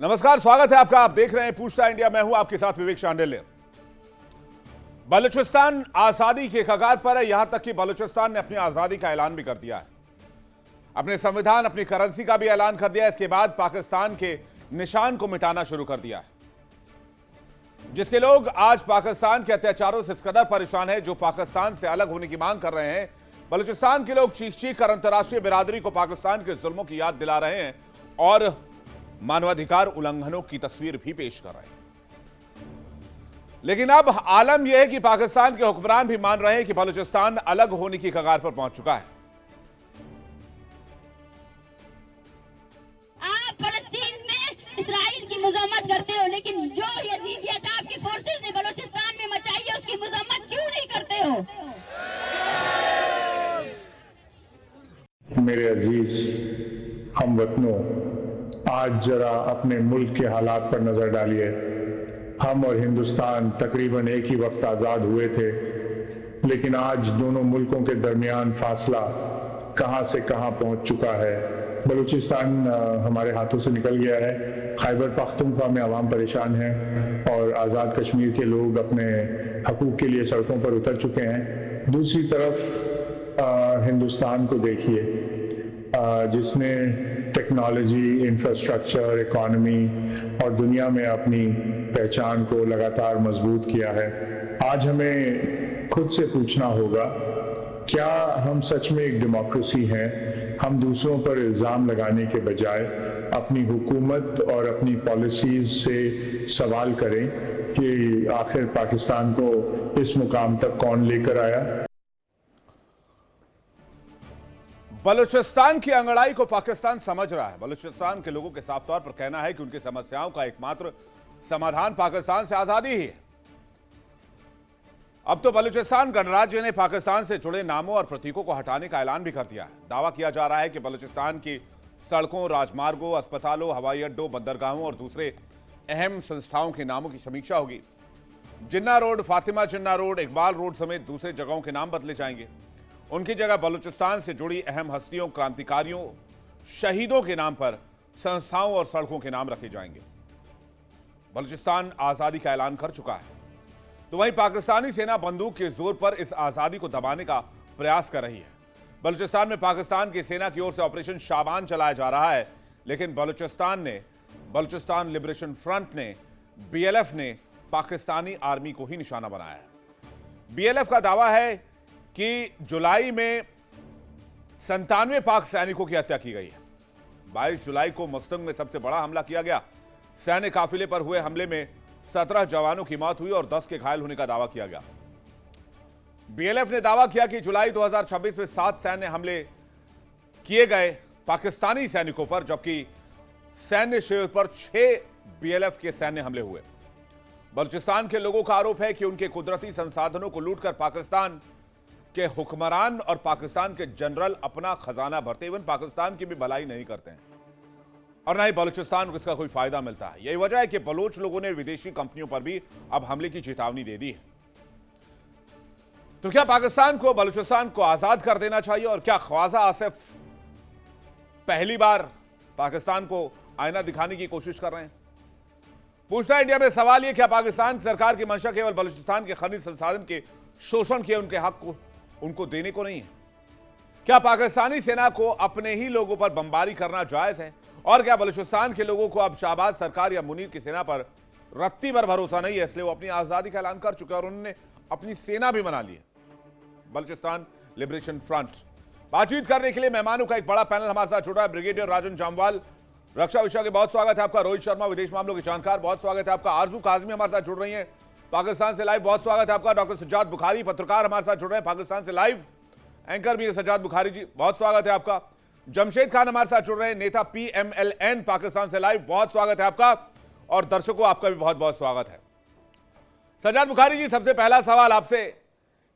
नमस्कार, स्वागत है आपका। आप देख रहे हैं पूछता इंडिया। मैं हूं आपके साथ विवेक शांडिल्य। बलूचिस्तान आजादी के कगार पर है। यहां तक कि बलूचिस्तान ने अपनी आजादी का ऐलान भी कर दिया है। अपने संविधान, अपनी करेंसी का भी ऐलान कर दिया है। इसके बाद पाकिस्तान के निशान को मिटाना शुरू कर दिया है। जिसके लोग आज पाकिस्तान के अत्याचारों से इस कदर परेशान है, जो पाकिस्तान से अलग होने की मांग कर रहे हैं। बलूचिस्तान के लोग चीख चीख कर अंतर्राष्ट्रीय बिरादरी को पाकिस्तान के जुल्मों की याद दिला रहे हैं और मानवाधिकार उल्लंघनों की तस्वीर भी पेश कर रहे हैं। लेकिन अब आलम यह है कि पाकिस्तान के हुक्मरान भी मान रहे हैं कि बलूचिस्तान अलग होने की कगार पर पहुंच चुका है। आप फलस्तीन में इस्राइल की मजम्मत करते हो, लेकिन जो यजीदियत आपकी फोर्सेस ने बलूचिस्तान में मचाई है उसकी मजम्मत क्यों नहीं करते हो? मेरे अजीज हमवतनों, आज जरा अपने मुल्क के हालात पर नजर डालिए। हम और हिंदुस्तान तकरीबन एक ही वक्त आज़ाद हुए थे, लेकिन आज दोनों मुल्कों के दरमियान फासला कहां से कहां पहुंच चुका है। बलूचिस्तान हमारे हाथों से निकल गया है। खैबर पख्तूनख्वा में अवाम परेशान है और आज़ाद कश्मीर के लोग अपने हकूक़ के लिए सड़कों पर उतर चुके हैं। दूसरी तरफ हिंदुस्तान को देखिए, जिसने टेक्नोलॉजी, इंफ्रास्ट्रक्चर, इकॉनमी और दुनिया में अपनी पहचान को लगातार मजबूत किया है। आज हमें खुद से पूछना होगा, क्या हम सच में एक डेमोक्रेसी हैं? हम दूसरों पर इल्ज़ाम लगाने के बजाय अपनी हुकूमत और अपनी पॉलिसीज से सवाल करें कि आखिर पाकिस्तान को इस मुकाम तक कौन लेकर आया। बलूचिस्तान की अंगड़ाई को पाकिस्तान समझ रहा है। बलूचिस्तान के लोगों के साफ तौर पर कहना है कि उनकी समस्याओं का एकमात्र समाधान पाकिस्तान से आजादी ही है। अब तो बलूचिस्तान गणराज्य ने पाकिस्तान से जुड़े नामों और प्रतीकों को हटाने का ऐलान भी कर दिया है। दावा किया जा रहा है कि बलूचिस्तान की सड़कों, राजमार्गों, अस्पतालों, हवाई अड्डों, बंदरगाहों और दूसरे अहम संस्थाओं के नामों की समीक्षा होगी। जिन्ना रोड, फातिमा जिन्ना रोड, इकबाल रोड समेत दूसरे जगहों के नाम बदले जाएंगे। उनकी जगह बलूचिस्तान से जुड़ी अहम हस्तियों, क्रांतिकारियों, शहीदों के नाम पर संस्थाओं और सड़कों के नाम रखे जाएंगे। बलूचिस्तान आजादी का ऐलान कर चुका है, तो वहीं पाकिस्तानी सेना बंदूक के जोर पर इस आजादी को दबाने का प्रयास कर रही है। बलूचिस्तान में पाकिस्तान की सेना की ओर से ऑपरेशन शाबान चलाया जा रहा है, लेकिन बलूचिस्तान लिबरेशन फ्रंट ने, बीएलएफ ने पाकिस्तानी आर्मी को ही निशाना बनाया है। बीएलएफ का दावा है कि जुलाई में 97 पाक सैनिकों की हत्या की गई है। 22 जुलाई को मुस्तंग में सबसे बड़ा हमला किया गया। सैन्य काफिले पर हुए हमले में 17 जवानों की मौत हुई और 10 के घायल होने का दावा किया गया। बीएलएफ ने दावा किया कि जुलाई 2026 में 7 सैन्य हमले किए गए पाकिस्तानी सैनिकों पर, जबकि सैन्य शिविर पर 6 बीएलएफ के सैन्य हमले हुए। बलूचिस्तान के लोगों का आरोप है कि उनके कुदरती संसाधनों को लूटकर पाकिस्तान के हुक्मरान और पाकिस्तान के जनरल अपना खजाना भरते, इवन पाकिस्तान की भी भलाई नहीं करते हैं और ना ही बलूचिस्तान को इसका कोई फायदा मिलता है। यही वजह है कि बलोच लोगों ने विदेशी कंपनियों पर भी अब हमले की चेतावनी दे दी है। तो क्या पाकिस्तान को बलूचिस्तान को आजाद कर देना चाहिए, और क्या ख्वाजा आसिफ पहली बार पाकिस्तान को आईना दिखाने की कोशिश कर रहे हैं? पूछता इंडिया में सवाल यह, क्या पाकिस्तान सरकार की मंशा केवल बलूचिस्तान के खनिज संसाधन के शोषण के उनके हक को उनको देने को नहीं है? क्या पाकिस्तानी सेना को अपने ही लोगों पर बमबारी करना जायज है? और क्या बलूचिस्तान के लोगों को अब शाहबाज सरकार या मुनीर की सेना पर रत्ती भर भरोसा नहीं है, इसलिए वो अपनी आजादी का ऐलान कर चुके हैं और उन्होंने अपनी सेना भी बना ली है, बलूचिस्तान लिबरेशन फ्रंट। बातचीत करने के लिए मेहमानों का एक बड़ा पैनल हमारे साथ जुड़ रहा है। ब्रिगेडियर राजन जामवाल, रक्षा विषय के बहुत स्वागत है आपका। रोहित शर्मा, विदेश मामलों के जानकार, बहुत स्वागत है आपका। आरजू काजमी हमारे साथ जुड़ रही है पाकिस्तान से लाइव, बहुत स्वागत है आपका। डॉक्टर सज्जाद बुखारी, पत्रकार हमारे साथ जुड़ रहे हैं पाकिस्तान से लाइव, एंकर भी है सज्जाद बुखारी जी, बहुत स्वागत है आपका। जमशेद खान हमारे साथ जुड़ रहे हैं, नेता पीएमएलएन पाकिस्तान से लाइव, बहुत स्वागत है आपका। और दर्शकों, आपका भी बहुत बहुत स्वागत है। सज्जाद बुखारी जी, सबसे पहला सवाल आपसे,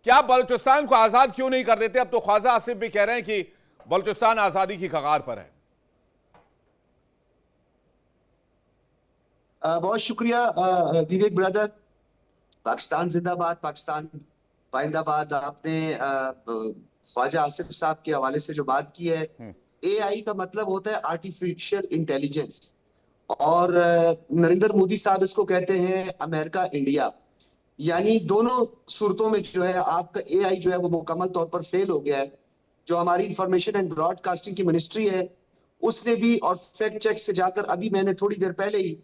क्या आप बलूचिस्तान को आजाद क्यों नहीं कर देते? अब तो ख्वाजा आसिफ भी कह रहे हैं कि बलूचिस्तान आजादी की कगार पर है। बहुत शुक्रिया विवेक ब्रदर। पाकिस्तान जिंदाबाद, पाकिस्तान पाइंदाबाद। आपने ख्वाजा आसिफ साहब के हवाले से जो बात की है, एआई का मतलब होता है आर्टिफिशियल इंटेलिजेंस, और नरेंद्र मोदी साहब इसको कहते हैं अमेरिका इंडिया। यानी दोनों सूरतों में जो है आपका एआई जो है वो मुकम्मल तौर पर फेल हो गया है। जो हमारी इंफॉर्मेशन एंड ब्रॉडकास्टिंग की मिनिस्ट्री है उसने भी, और फैक्ट चेक से जाकर अभी मैंने थोड़ी देर पहले ही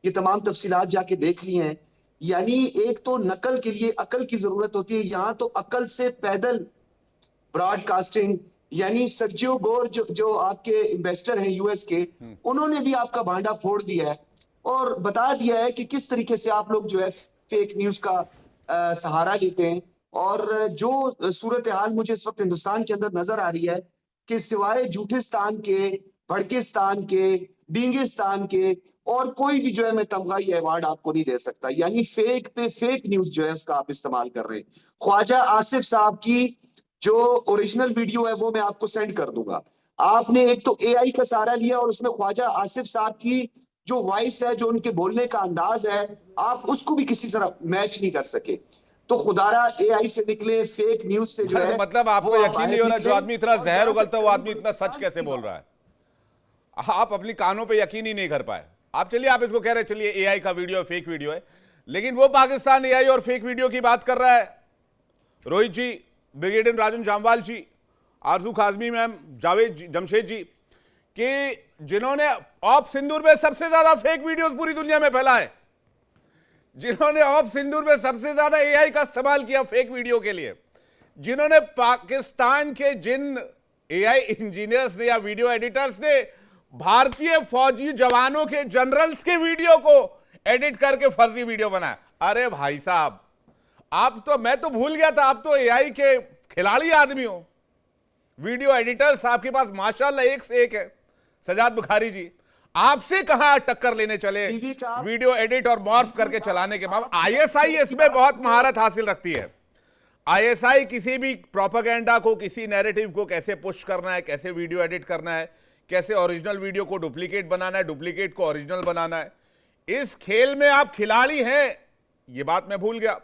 ये तमाम तफसीलात जाके देख ली हैं। यानी एक तो नकल के लिए अकल की जरूरत होती है, यहाँ तो अकल से पैदल ब्रॉडकास्टिंग। यानी सर्जियो गोर जो आपके इन्वेस्टर हैं यूएस के, उन्होंने भी आपका भांडा फोड़ दिया है और बता दिया है कि किस तरीके से आप लोग जो है फेक न्यूज का सहारा लेते हैं। और जो सूरत हाल मुझे इस वक्त हिंदुस्तान के अंदर नजर आ रही है कि सिवाय झूठिस्तान के, भड़किस्तान के, डींगिस्तान के और कोई भी जो है मैं तमगाई अवार्ड आपको नहीं दे सकता। यानी फेक पे फेक न्यूज जो है उसका आप इस्तेमाल कर रहे हैं। ख्वाजा आसिफ साहब की जो ओरिजिनल वीडियो है वो मैं आपको सेंड कर दूंगा। आपने एक तो एआई का सहारा लिया और उसमें ख्वाजा आसिफ साहब की जो वॉइस है, जो उनके बोलने का अंदाज है, आप उसको भी किसी तरह मैच नहीं कर सके। तो खुदारा एआई से निकले, फेक न्यूज से जो है, मतलब आपको वो यकीन नहीं हो रहा, जो आदमी इतना और जहर उगलता है वो आदमी इतना सच कैसे बोल रहा है? आप अपनी कानों पे यकीन ही नहीं कर पाए। आप चलिए, आप इसको कह रहे हैं चलिए एआई का वीडियो फेक वीडियो है, लेकिन वो पाकिस्तान एआई और फेक वीडियो की बात कर रहा है। रोहित जी, ब्रिगेडियर राजन जामवाल जी, आरजू खाजमी मैम, जावेद जमशेद जी, कि जिन्होंने ऑप सिंदूर में सबसे ज्यादा फेक वीडियोस पूरी दुनिया में फैलाए, जिन्होंने ऑप सिंदूर में सबसे ज्यादा एआई का इस्तेमाल किया फेक वीडियो के लिए, जिन्होंने पाकिस्तान के जिन एआई इंजीनियर्स ने या वीडियो एडिटर्स ने भारतीय फौजी जवानों के, जनरल्स के वीडियो को एडिट करके फर्जी वीडियो बनाया। अरे भाई साहब, आप तो, मैं तो भूल गया था, आप तो एआई के खिलाड़ी आदमी हो। वीडियो एडिटर्स आपके पास माशाल्लाह एक से एक है। सजाद बुखारी जी, आपसे कहां टक्कर लेने चले वीडियो एडिट और मॉर्फ करके चलाने के बाद। आईएसआई इसमें बहुत महारत हासिल रखती है। आईएसआई किसी भी प्रोपेगेंडा को, किसी नैरेटिव को कैसे पुश करना है, कैसे वीडियो एडिट करना है, कैसे ओरिजिनल वीडियो को डुप्लीकेट बनाना है, डुप्लीकेट को ओरिजिनल बनाना है, इस खेल में आप खिलाड़ी हैं, ये बात मैं भूल गया।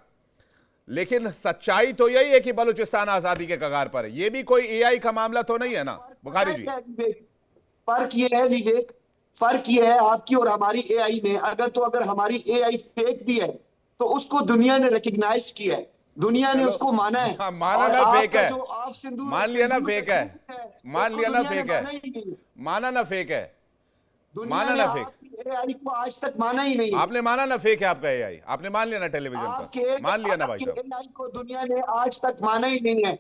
लेकिन सच्चाई तो यही है कि बलूचिस्तान आजादी के कगार पर है। ये भी कोई एआई का मामला तो नहीं है ना बुखारी जी? फर्क ये है विवेक, फर्क ये है आपकी और हमारी एआई में। अगर हमारी एआई फेक भी है तो उसको दुनिया ने रिकग्नाइज किया है, दुनिया ने उसको माना है। हाँ, माना ना फेक है, मान लिया ना फेक है, मान लिया ना फेक है, माना ना फेक है, माना ना फेक। एआई को आज तक माना ही नहीं। आपने माना ना फेक है आपका एआई, आपने मान लिया ना टेलीविजन पर, मान लिया ना भाई साहब। एआई को दुनिया ने आज तक माना ही नहीं है।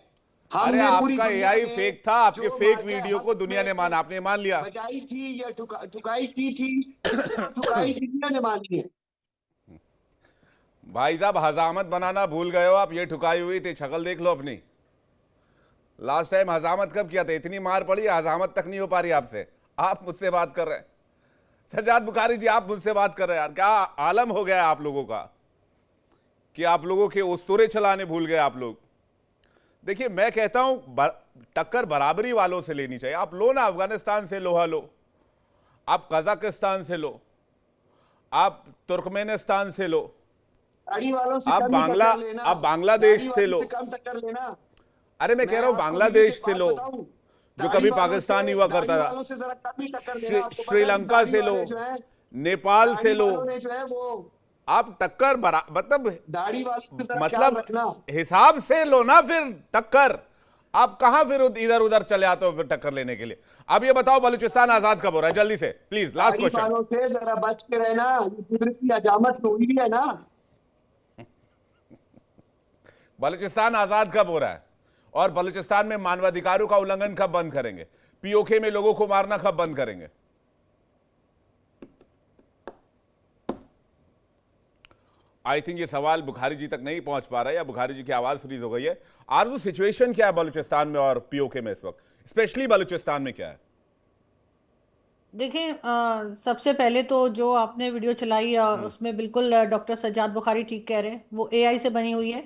अरे आपका एआई फेक था, आपके फेक वीडियो को दुनिया ने माना, आपने मान लिया। बजाई थी या ठुकाई की थी, ठुकाई दुनिया ने मानी है। भाई साहब, हजामत बनाना भूल गए हो आप। ये ठुकाई हुई थी, शक्ल देख लो अपनी। लास्ट टाइम हजामत कब किया था? इतनी मार पड़ी, हजामत तक नहीं हो पा रही आपसे, आप मुझसे बात कर रहे हैं। सजाद बुखारी जी, आप मुझसे बात कर रहे हैं यार। क्या आलम हो गया है आप लोगों का कि आप लोगों के उस्तुरे चलाने भूल गए आप लोग। देखिए, मैं कहता हूं टक्कर बराबरी वालों से लेनी चाहिए। आप लो ना, अफगानिस्तान से लोहा लो, आप कजाकिस्तान से लो, आप तुर्कमेनिस्तान से लो, आप बांग्लादेश से लो। अरे मैं कह रहा हूं बांग्लादेश से लो, जो कभी पाकिस्तान ही हुआ करता था, श्रीलंका से लो, नेपाल से लो। आप टक्कर मतलब हिसाब से लो ना फिर टक्कर। आप कहां फिर इधर उधर चले आते हो फिर टक्कर लेने के लिए? अब ये बताओ, बलूचिस्तान आजाद कब हो रहा है? जल्दी से प्लीज, लास्ट क्वेश्चन। जरा बच के रहना, कुदरती हजामत हुई है ना। बलूचिस्तान आजाद कब हो रहा है? और बलूचिस्तान में मानवाधिकारों का उल्लंघन कब बंद करेंगे? पीओके में लोगों को मारना कब बंद करेंगे? आई थिंक ये सवाल बुखारी जी तक नहीं पहुंच पा रहा है, या बुखारी जी की आवाज फ्रीज हो गई है। आरजू, सिचुएशन क्या है बलूचिस्तान में और पीओके में इस वक्त, स्पेशली बलूचिस्तान में क्या है? देखिए, सबसे पहले तो जो आपने वीडियो चलाई उसमें बिल्कुल डॉक्टर सज्जाद बुखारी ठीक कह रहे हैं, वो एआई से बनी हुई है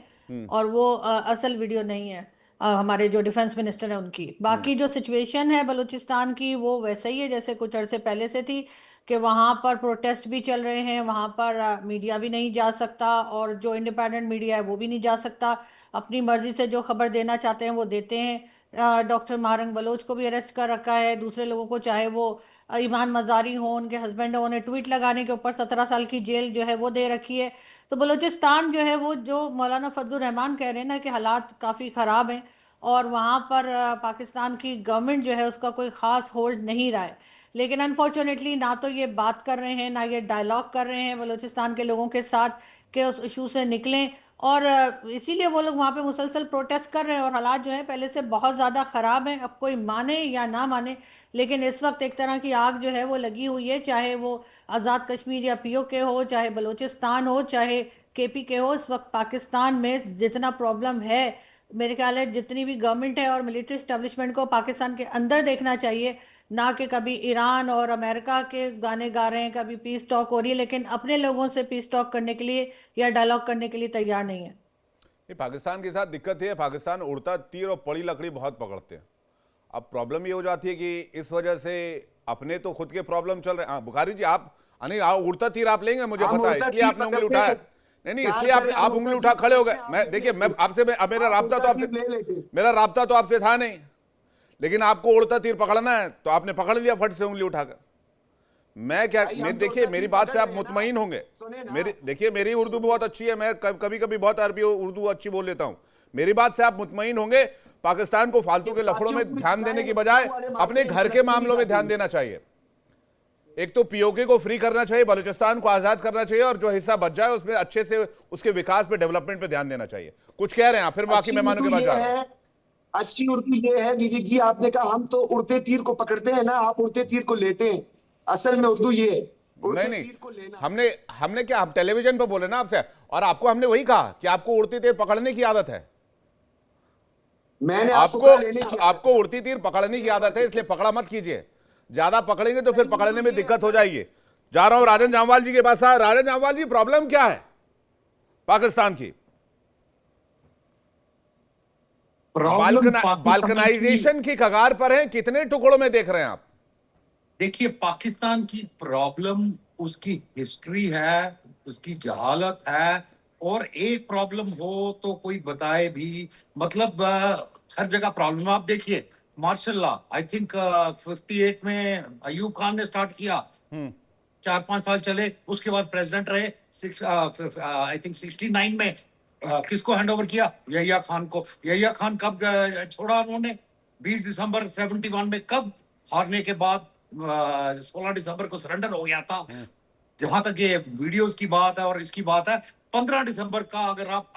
और वो असल वीडियो नहीं है हमारे जो डिफेंस मिनिस्टर है उनकी। बाकी जो सिचुएशन है बलूचिस्तान की वो वैसा ही है जैसे कुछ अरसे पहले से थी, कि वहाँ पर प्रोटेस्ट भी चल रहे हैं, वहाँ पर मीडिया भी नहीं जा सकता और जो इंडिपेंडेंट मीडिया है वो भी नहीं जा सकता। अपनी मर्जी से जो खबर देना चाहते हैं वो देते हैं। डॉक्टर महारंग बलोच को भी अरेस्ट कर रखा है, दूसरे लोगों को, चाहे वो ईमान मजारी हो, उनके हस्बैंड हो, उन्हें ट्वीट लगाने के ऊपर 17 साल की जेल जो है वो दे रखी है। तो बलूचिस्तान जो है वो, जो मौलाना फजलुर रहमान कह रहे हैं ना कि हालात काफ़ी ख़राब हैं और वहाँ पर पाकिस्तान की गवर्नमेंट जो है उसका कोई ख़ास होल्ड नहीं रहा है, लेकिन अनफॉर्चुनेटली ना तो ये बात कर रहे हैं ना ये डायलॉग कर रहे हैं बलूचिस्तान के लोगों के साथ कि उस इशू से निकलें। और इसीलिए वो लोग वहाँ पे मुसलसल प्रोटेस्ट कर रहे हैं और हालात जो है पहले से बहुत ज़्यादा ख़राब हैं। अब कोई माने या ना माने, लेकिन इस वक्त एक तरह की आग जो है वो लगी हुई है, चाहे वो आज़ाद कश्मीर या पीओके हो, चाहे बलूचिस्तान हो, चाहे केपी के हो। इस वक्त पाकिस्तान में जितना प्रॉब्लम है, मेरे ख्याल है जितनी भी गवर्नमेंट है और मिलिट्री इस्टेब्लिशमेंट को पाकिस्तान के अंदर देखना चाहिए, ना कि कभी ईरान और अमेरिका के गाने गा रहे हैं, कभी पीस टॉक हो रही है, लेकिन अपने लोगों से पीस टॉक करने के लिए या डायलॉग करने के लिए तैयार नहीं है। ये पाकिस्तान के साथ दिक्कत है, पाकिस्तान उड़ता तीर और पड़ी लकड़ी बहुत पकड़ते हैं। अब प्रॉब्लम ये हो जाती है कि इस वजह से अपने तो खुद के प्रॉब्लम चल रहे हैं। बुखारी जी, आप नहीं उड़ता तीर आप लेंगे, मुझे पता है, इसलिए आपने उंगली उठाया। नहीं, इसलिए आप उंगली उठा खड़े हो गए। मैं देखिए, मैं आपसे मेरा राब्ता तो आपसे था नहीं, लेकिन आपको उड़ता तीर पकड़ना है तो आपने पकड़ लिया फट से उंगली उठाकर। मैं क्या, देखिए मेरी बात से आप मुतमईन होंगे। मेरी उर्दू बहुत अच्छी है, मैं कभी कभी बहुत अरबी उर्दू अच्छी बोल लेता हूं। मेरी बात से आप मुतमईन होंगे। पाकिस्तान को फालतू के लफड़ों में ध्यान देने की बजाय अपने घर के मामलों में ध्यान देना चाहिए। एक तो पीओके को फ्री करना चाहिए, बलूचिस्तान को आजाद करना चाहिए, और जो हिस्सा बच जाए उसमें अच्छे से उसके विकास पे, डेवलपमेंट पे ध्यान देना चाहिए। कुछ कह रहे हैं आप, फिर बाकी मेहमानों के पास जा रहे हैं। अच्छी उर्दू ये है विवेक जी, आपने कहा हम तो उड़ते तीर को पकड़ते हैं ना, आप उड़ते तीर को लेते हैं। असल में उर्दू ये है, नहीं, हमने क्या, हम टेलीविजन पर बोले ना आपसे, और आपको हमने वही कहा कि आपको उड़ती तीर पकड़ने की आदत है। मैंने आपको उड़ती तीर पकड़ने की आदत है, इसलिए पकड़ा मत कीजिए। ज्यादा पकड़ेंगे तो फिर पकड़ने में दिक्कत हो जाएगी। जा रहा हूं राजन जामवाल जी के पास। राजन जामवाल जी, प्रॉब्लम क्या है पाकिस्तान की? बाल्कनाइजेशन की कगार पर है, कितने टुकड़ों में देख रहे हैं आप? देखिए, पाकिस्तान की प्रॉब्लम उसकी हिस्ट्री है, उसकी जहालत है, और एक प्रॉब्लम हो तो कोई बताए भी, मतलब हर जगह प्रॉब्लम। आप देखिए मार्शल लॉ, आई थिंक 58 में अयूब खान ने स्टार्ट किया, 4-5 साल चले, उसके बाद प्रेसिडेंट रहे। आई थिंक 69 में किसको हैंड ओवर किया? यहिया खान को। यहिया खान कब छोड़ा उन्होंने? 20 दिसंबर 71 में, कब? हारने के बाद 16 दिसंबर को सरेंडर हो गया था। जहां तक ये वीडियोस की बात है और इसकी बात है, 15 दिसंबर का अगर आप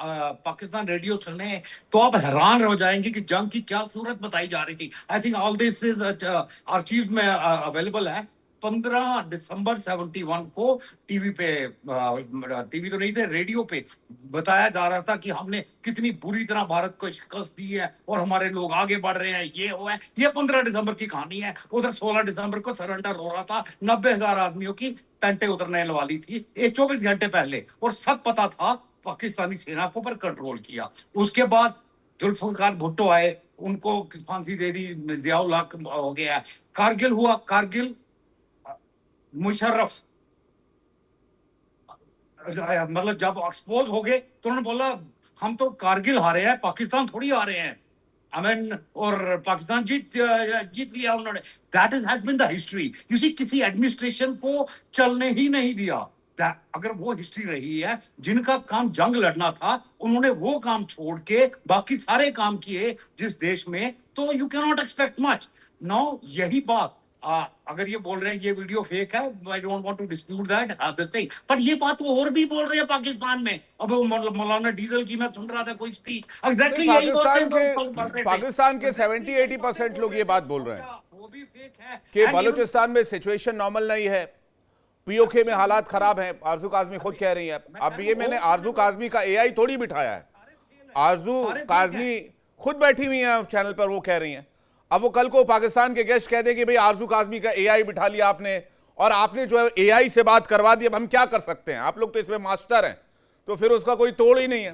पाकिस्तान रेडियो सुने तो आप हैरान हो जाएंगे कि जंग की क्या सूरत बताई जा रही थी। I think all this is archive में अवेलेबल है। 15 दिसंबर 71 को टीवी पे, टीवी तो नहीं थे, रेडियो पे बताया जा रहा था कि हमने कितनी बुरी तरह भारत को शिकस्त दी है और हमारे लोग आगे बढ़ रहे हैं, ये हुआ है। ये 15 दिसंबर की कहानी है। उधर 16 दिसंबर को सरेंडर हो रहा था, 90,000 आदमियों की टेंटे उतरने वाली थी, ये 24 घंटे पहले, और सब पता था। पाकिस्तानी सेना को पर कंट्रोल किया। उसके बाद जुल्फिकार भुट्टो आए, उनको फांसी दे दी, जियाउल हक हो गया। कारगिल हुआ, कारगिल मुशर्रफ मतलब जब एक्सपोज हो गए तो उन्होंने बोला हम तो कारगिल हारे हैं, पाकिस्तान थोड़ी हारे हैं। और पाकिस्तान जीत लिया उन्होंने। That has been the history. You see, किसी एडमिनिस्ट्रेशन को चलने ही नहीं दिया। अगर वो हिस्ट्री रही है, जिनका काम जंग लड़ना था उन्होंने वो काम छोड़ के बाकी सारे काम किए जिस देश में, तो you can not expect much. Now यही बात, अगर ये बोल रहे हैं ये वीडियो फेक है, I don't want to dispute that, पर ये बात वो और भी बोल रहे हैं पाकिस्तान में। अब मौलाना डीजल की मैं सुन रहा था कोई स्पीच, एग्जैक्टली पाकिस्तान के 70-80% लोग ये बात बोल रहे हैं, वो भी फेक है कि बलूचिस्तान में सिचुएशन नॉर्मल नहीं है, पीओके में हालात खराब हैं। आरजू काजमी खुद कह रही है। अब ये मैंने आरजू काजमी का एआई थोड़ी बिठाया है, आरजू काजमी खुद बैठी हुई है चैनल पर, वो कह रही हैं। अब वो कल को पाकिस्तान के गेस्ट कह दे कि भाई आरजू काजमी का एआई बिठा लिया आपने, और आपने जो है एआई से बात करवा दी, अब हम क्या कर सकते हैं, आप लोग तो इसमें मास्टर हैं, तो फिर उसका कोई तोड़ ही नहीं है।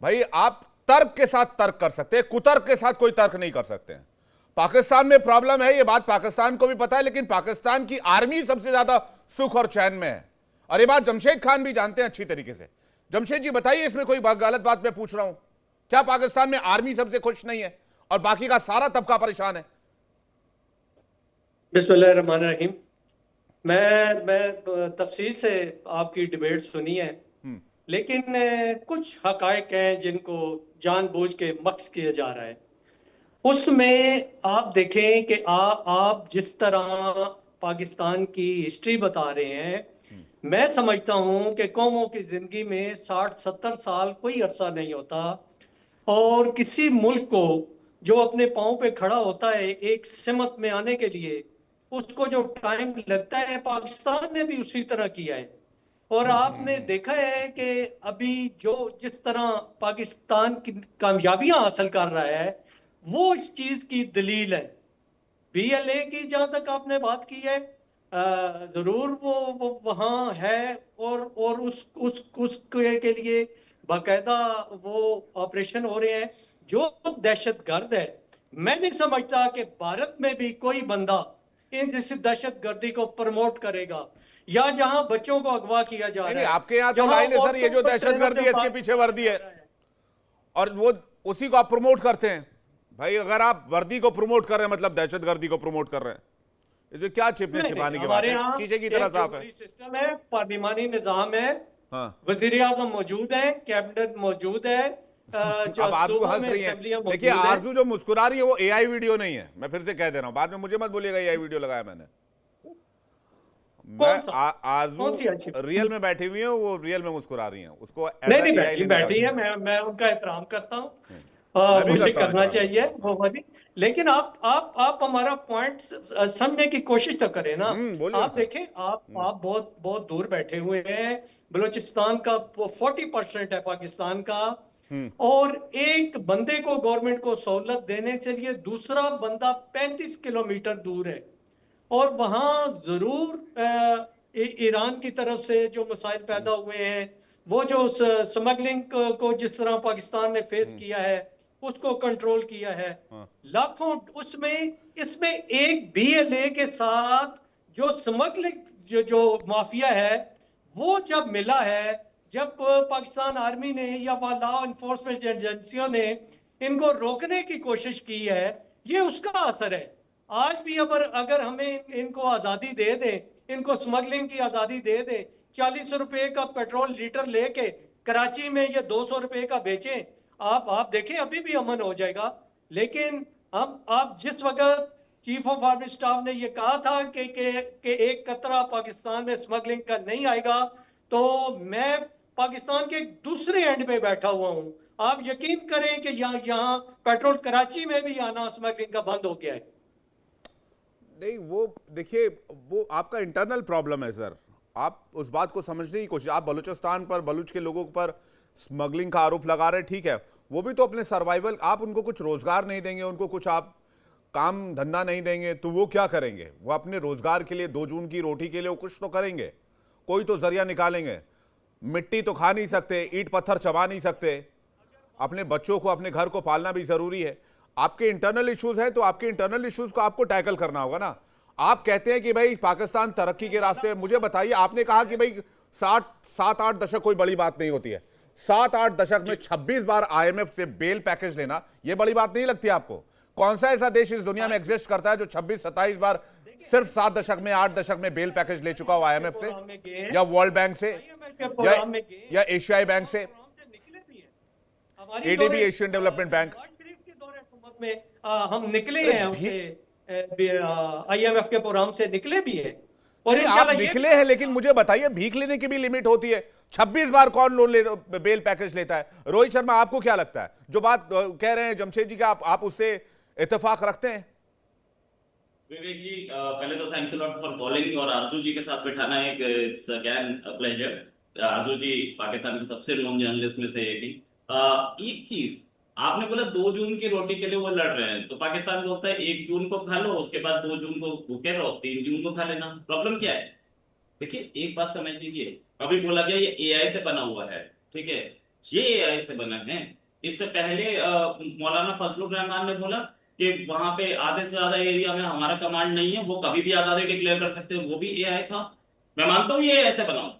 भाई आप तर्क के साथ तर्क कर सकते हैं, कुतर्क के साथ कोई तर्क नहीं कर सकते हैं। पाकिस्तान में प्रॉब्लम है, ये बात पाकिस्तान को भी पता है, लेकिन पाकिस्तान की आर्मी सबसे ज्यादा सुख और चैन में है, और ये बात जमशेद खान भी जानते हैं अच्छी तरीके से। जमशेद जी बताइए, इसमें कोई गलत बात मैं पूछ रहा हूं क्या? पाकिस्तान में आर्मी सबसे खुश नहीं है? और बाकी का सारा तबका परेशान है। बिस्मिल्लाहिर्रहमानिर्रहीम। मैं तफसील से आपकी डिबेट सुनी है, लेकिन कुछ हकायक हैं जिनको जानबूझ के मक्स किया जा रहा है। उसमें आप देखें कि आप जिस तरह पाकिस्तान की हिस्ट्री बता रहे हैं, मैं समझता हूं कि कौमों की जिंदगी में 60-70 साल कोई अरसा नहीं होता, और किसी मुल्क को जो अपने पांव पे खड़ा होता है एक सिमत में आने के लिए, उसको जो टाइम लगता है, पाकिस्तान ने भी उसी तरह किया है। और आपने देखा है कि अभी जो जिस तरह पाकिस्तान की कामयाबियां हासिल कर रहा है, वो इस चीज की दलील है। BLA की जहां तक आपने बात की है, जरूर वो वहां है, और उसके लिए बाकायदा वो ऑपरेशन हो रहे हैं। जो दहशतगर्द है, मैं नहीं समझता कि भारत में भी कोई बंदा इन इस दहशतगर्दी को प्रमोट करेगा, या जहां बच्चों को अगवा किया जा रहा है। नहीं, आपके यहाँ तो लाइन है सर, ये जो दहशतगर्दी है इसके पीछे वर्दी है, और वो उसी को आप प्रमोट करते हैं। भाई अगर आप वर्दी को प्रमोट कर रहे हैं मतलब दहशतगर्दी को प्रमोट कर रहे हैं, इसमें क्या छिपने छिपाने की बात है? शीशे की तरह साफ है। सिस्टम है, पार्लिमानी निजाम है, हाँ। वजीर आजम मौजूद है, कैबिनेट मौजूद है। अब आरजू हंस रही है। देखिए आरजू जो मुस्कुरा रही है वो AI वीडियो नहीं है, मैं फिर से कह दे रहा हूं, बाद में मुझे मत बोलिएगा AI वीडियो लगाया मैंने। आरजू रियल में बैठी हुई है, वो रियल में मुस्कुरा रही है, उसको नहीं बैठी है, मैं उनका एहतराम करता हूँ, मुझे करना चाहिए वो वाली। लेकिन आप हमारा पॉइंट समझने की कोशिश तो करें ना। आप देखें, आप बहुत बहुत दूर बैठे हुए हैं। बलूचिस्तान का 40% है पाकिस्तान का, और एक बंदे को गवर्नमेंट को सहूलत देने के लिए दूसरा बंदा 35 किलोमीटर दूर है, और वहां जरूर ईरान की तरफ से जो मसाइल पैदा हुए हैं, वो जो स्मगलिंग को जिस तरह पाकिस्तान ने फेस किया है, उसको कंट्रोल किया है। लाखों इसमें एक BLA के साथ जो स्मगलिंग जो माफिया है, वो जब मिला है, जब पाकिस्तान आर्मी ने या लॉ इन्फोर्समेंट एजेंसियों ने इनको रोकने की कोशिश की है, ये उसका असर है। आज भी अगर हमें इनको आजादी दे दे, इनको स्मगलिंग की आजादी दे दे, 40 रुपए का पेट्रोल लीटर लेके कराची में ये 200 रुपए का बेचें, आप देखें अभी भी अमन हो जाएगा। लेकिन आप जिस वक्त चीफ ऑफ आर्मी स्टाफ ने ये कहा था कि एक कतरा पाकिस्तान में स्मगलिंग का नहीं आएगा, तो मैं पाकिस्तान के दूसरे एंड पे बैठा हुआ हूं। आप यकीन करें कि यहाँ पेट्रोल कराची में भी आना स्मगलिंग का बंद हो गया है। नहीं, वो देखिए, वो आपका इंटरनल प्रॉब्लम है सर, आप उस बात को समझने की कोशिश। आप बलूचिस्तान पर, बलूच के लोगों पर स्मगलिंग का आरोप लगा रहे, ठीक है, वो भी तो अपने सर्वाइवल, आप उनको कुछ रोजगार नहीं देंगे, उनको कुछ आप काम धंधा नहीं देंगे, तो वो क्या करेंगे? वो अपने रोजगार के लिए, 2 जून की रोटी के लिए वो कुछ तो करेंगे, कोई तो जरिया निकालेंगे। मिट्टी तो खा नहीं सकते, ईंट पत्थर चबा नहीं सकते, अपने बच्चों को, अपने घर को पालना भी जरूरी है। आपके इंटरनल इश्यूज हैं, तो आपके इंटरनल इश्यूज को आपको टैकल करना होगा ना। आप कहते हैं कि भाई पाकिस्तान तरक्की के रास्ते, मुझे बताइए, आपने कहा कि भाई 7-8 दशक कोई बड़ी बात नहीं होती है, 7-8 दशक में 26 बार IMF से बेल पैकेज लेना, यह बड़ी बात नहीं लगती आपको? कौन सा ऐसा देश इस दुनिया में एग्जिस्ट करता है जो 26-27 बार सिर्फ 7 दशक में, 8 दशक में बेल पैकेज ले चुका हो IMF से, या वर्ल्ड बैंक से, या एशियाई बैंक से, ADB, एशियन डेवलपमेंट बैंक में हम निकले हैं, IMF के प्रोग्राम से निकले भी है। और आप निकले हैं, लेकिन मुझे बताइए, भीख लेने की भी लिमिट होती है। 26 बार कौन लोन बेल पैकेज लेता है? रोहित शर्मा, आपको क्या लगता है, जो बात कह रहे हैं जमशेद जी का, आप उससे इत्तेफाक रखते हैं? विवेक जी, पहले तो thanks a lot for calling, और आरजू जी के साथ बैठाना एक इट्स अगेन अ प्लेजर। आरजू जी पाकिस्तान के सबसे नोन जर्नलिस्ट में से एक चीज आपने बोला, 2 जून की रोटी के लिए वो लड़ रहे हैं, तो पाकिस्तान बोलता है 1 जून को खा लो, उसके बाद 2 जून को भूखे रहो, 3 जून को खा लेना। प्रॉब्लम क्या है? देखिए, एक बात समझ लीजिए, अभी बोला गया ये AI से बना हुआ है, ठीक है, ये AI से बना है। इससे पहले मौलाना फजलुर रहमान ने बोला कि वहां पे आधे से ज्यादा एरिया में हमारा कमांड नहीं है, वो कभी भी आजादी डिक्लेयर कर सकते हैं, वो भी AI था। मैं मानता हूँ ये AI से बनाओ,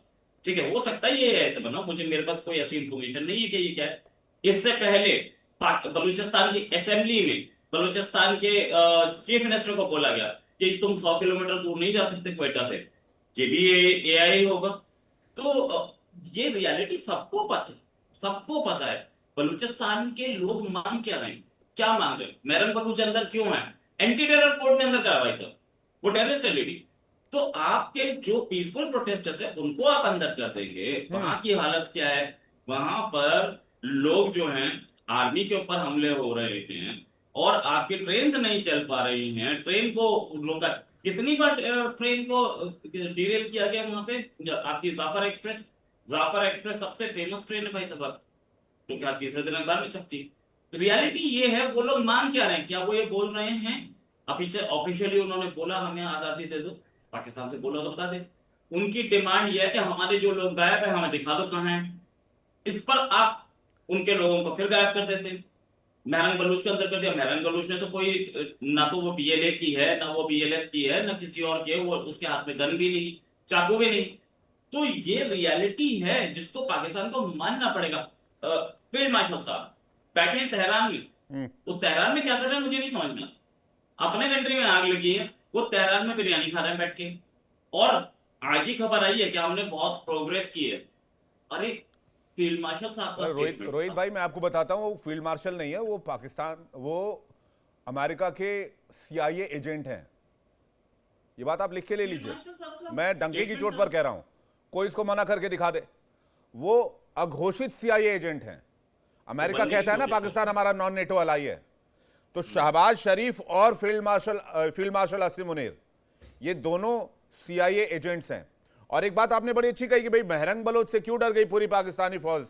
ठीक है, हो सकता है ये AI से बनाओ, मुझे मेरे पास कोई ऐसी इंफॉर्मेशन नहीं है कि ये क्या है। इससे पहले बलूचिस्तान की असेंबली में बलूचिस्तान के चीफ मिनिस्टर को बोला गया कि तुम 100 किलोमीटर दूर नहीं जा सकते क्वेटा से, ये भी एआई होगा। तो ये रियलिटी सबको पता है, सबको पता है। बलूचिस्तान के लोग मांग क्या रहे हैं, क्या मांग रहे हैं? मेरन बलूच अंदर क्यों है? एंटी टेरर कोड ने अंदर करवाई सर, वो टेररिस्ट एलईडी। तो आपके जो पीसफुल प्रोटेस्टर्स है उनको आप अंदर कर देंगे। वहां की हालत क्या है? वहां पर लोग जो हैं आर्मी के ऊपर हमले हो रहे हैं और आपकी ट्रेन नहीं चल पा रही हैं। ट्रेन को रोका, कितनी बार ट्रेन को डिरेल किया गया वहां पे। आपकी जाफर एक्सप्रेस सबसे फेमस ट्रेन है भाई साहब, तो क्या तीसरे दिन अखबार में छपती। रियलिटी ये है, वो लोग मांग क्या रहे हैं? क्या वो ये बोल रहे हैं ऑफिशियली उन्होंने बोला हमें आजादी दे दो, पाकिस्तान से बोला तो बता दे। उनकी डिमांड ये है कि हमारे जो लोग गायब है हमें दिखा दो कहाँ हैं। इस पर आप उनके लोगों को फिर गायब कर देते हैं। मेहरंग बलूच के अंदर कर दिया। मेहरंग बलूच ने तो कोई, ना तो वो बीएलए की है, ना वो बीएलएफ की है, ना किसी और की है। वो उसके हाथ में गन भी नहीं, चाकू भी नहीं। तो ये रियलिटी है जिसको पाकिस्तान को मानना पड़ेगा। फील्ड मार्शल साहब बैठे हैं तेहरान में, वो तेहरान में क्या कर रहे हैं मुझे नहीं समझ में। अपने कंट्री में आग लगी है, वो तेहरान में बिरयानी खा रहे हैं बैठ के। और आज ही खबर आई है कि हमने बहुत प्रोग्रेस की है। अरे फील्ड मार्शल साहब का स्टेटमेंट। रोहित भाई मैं आपको बताता हूँ, वो फील्ड मार्शल नहीं है, वो पाकिस्तान, वो अमेरिका के CIA एजेंट हैं। ये बात आप लिख के ले लीजिए, मैं डंके की चोट पर कह रहा हूं, कोई इसको मना करके दिखा दे। वो अघोषित CIA एजेंट हैं। अमेरिका कहता है ना पाकिस्तान हमारा नॉन नेटो अलाई है, तो शहबाज शरीफ और फील्ड मार्शल असीम मुनीर ये दोनों CIA एजेंट्स हैं। और एक बात आपने बड़ी अच्छी कही कि भाई मेहरंग बलोच से क्यों डर गई पूरी पाकिस्तानी फौज।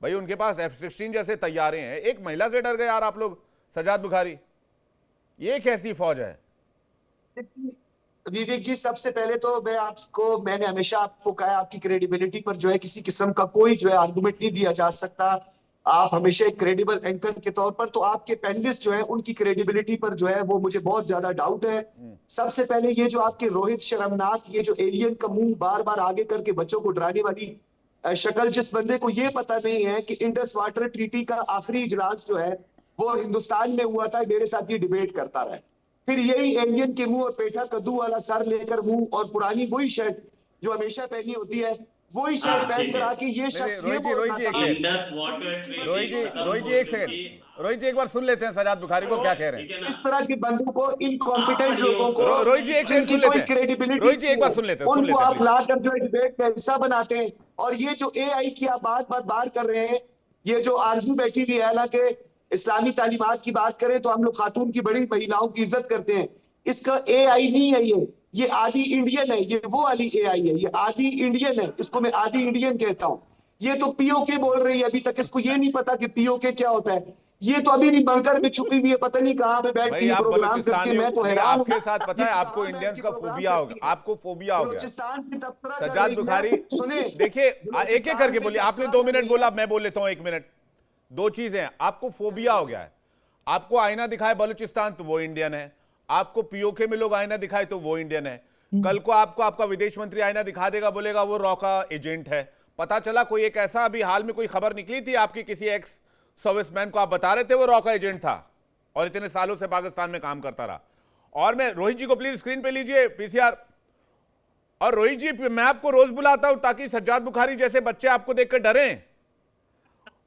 भाई उनके पास F-16 जैसे तैयारे हैं, एक महिला से डर गए यार आप लोग, सजाद बुखारी। ये कैसी फौज है? विवेक जी, सबसे पहले तो मैंने हमेशा आपको कहा, आपकी क्रेडिबिलिटी पर जो है किसी किस्म का कोई जो है आर्गुमेंट नहीं दिया जा सकता। आप हमेशा एक क्रेडिबल एंकर के तौर पर, तो आपके पैनलिस्ट जो है उनकी क्रेडिबिलिटी पर जो है वो मुझे बहुत ज्यादा डाउट है। सबसे पहले ये जो आपके रोहित शर्मनाक, ये जो एलियन का मुंह बार बार आगे करके बच्चों को डराने वाली शक्ल, जिस बंदे को ये पता नहीं है कि इंडस वाटर ट्रीटी का आखिरी इजलास जो है वो हिंदुस्तान में हुआ था, मेरे साथ ये डिबेट करता रहा। फिर यही एलियन के मुंह और पेठा कद्दू वाला सर लेकर मुंह और पुरानी वही शर्ट जो हमेशा पहनी होती है, वही शर्ट पहन कर आके ये शख्स ये रोहित जी एक सेकंड, रोहित जी एक बार सुन लेते हैं सजाद बुखारी को क्या कह रहे हैं। इस तरह के बंदों को, इनकॉम्पिटेंट लोगों को, रोहित जी एक सेकंड सुन लेते हैं, रोहित जी एक बार सुन लेते हैं, उनको आप लाकर जो डिबेट का हिस्सा बनाते हैं। और ये जो AI की आप बात कर रहे हैं, ये जो आरजू बैठी हुई है, हालांकि इस्लामी तालीमात की बात करें तो हम लोग खातून की बड़ी महिलाओं की इज्जत करते हैं। इसका AI नहीं है, ये आदि इंडियन है। ये वो वाली AI है, ये आदि इंडियन है, इसको मैं आदि इंडियन कहता हूँ। ये तो POK बोल रही है, अभी तक इसको ये नहीं पता कि POK क्या होता है। ये तो अभी भी बंकर में छुपी हुई है, पता नहीं कहाँ पे बैठती है प्रोग्राम करके। मैं तो हैरान हूं। आपके साथ पता है आपको इंडियंस का फोबिया होगा, आपको फोबिया हो गया। सजाद बुखारी सुने, देखिए एक एक करके बोलिए। आपने 2 मिनट बोला, मैं बोल लेता हूं 1 मिनट। 2 चीजें, आपको फोबिया हो गया है। आपको आईना दिखाए बलूचिस्तान तो वो इंडियन है, आपको POK में लोग आईना दिखाए तो वो इंडियन है। कल को आपको आपका विदेश मंत्री आईना दिखा देगा, बोलेगा वो रॉ का एजेंट है। पता चला कोई एक ऐसा, अभी हाल में कोई खबर निकली थी आपकी किसी एक्स सर्विसमैन को आप बता रहे थे वो रॉ का एजेंट था और इतने सालों से पाकिस्तान में काम करता रहा। और मैं रोहित जी को प्लीज स्क्रीन पे लीजिए PCR। और रोहित जी मैं आपको रोज बुलाता हूं ताकि सज्जाद बुखारी जैसे बच्चे आपको देखकर डरें।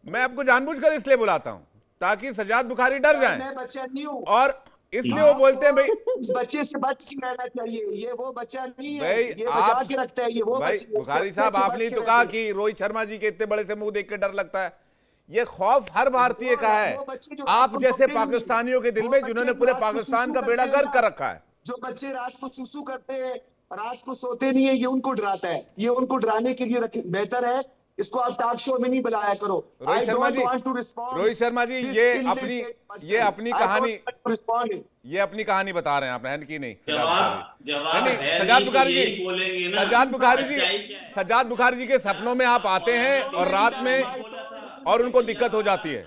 मैं आपको जानबूझकर इसलिए बुलाता हूं ताकि सज्जाद बुखारी डर जाएं। मैं बच्चा नहीं हूं और इसलिए वो बोलते हैं भाई इस बच्चे से बच के रहना चाहिए, ये वो बच्चा नहीं है, भाई ये बचा के रखता है, ये वो भाई बच्चा। बुखारी साहब आपने तो कहा कि रोहित शर्मा जी के इतने बड़े से मुंह देख के डर लगता है। ये खौफ हर भारतीय का है, आप जैसे पाकिस्तानियों के दिल में जिन्होंने पूरे पाकिस्तान का बेड़ा गर्क कर रखा है। जो बच्चे रात को सुसु करते हैं, रात को सोते नहीं है, ये उनको डराता है। ये उनको डराने के लिए बेहतर है इसको आप टॉक शो में नहीं बुलाया करो। रोहित शर्मा जी ये अपनी कहानी बता रहे हैं आप, है कि नहीं? सजाद बुखारी जी के सपनों में आप आते हैं और रात में और उनको दिक्कत हो जाती है।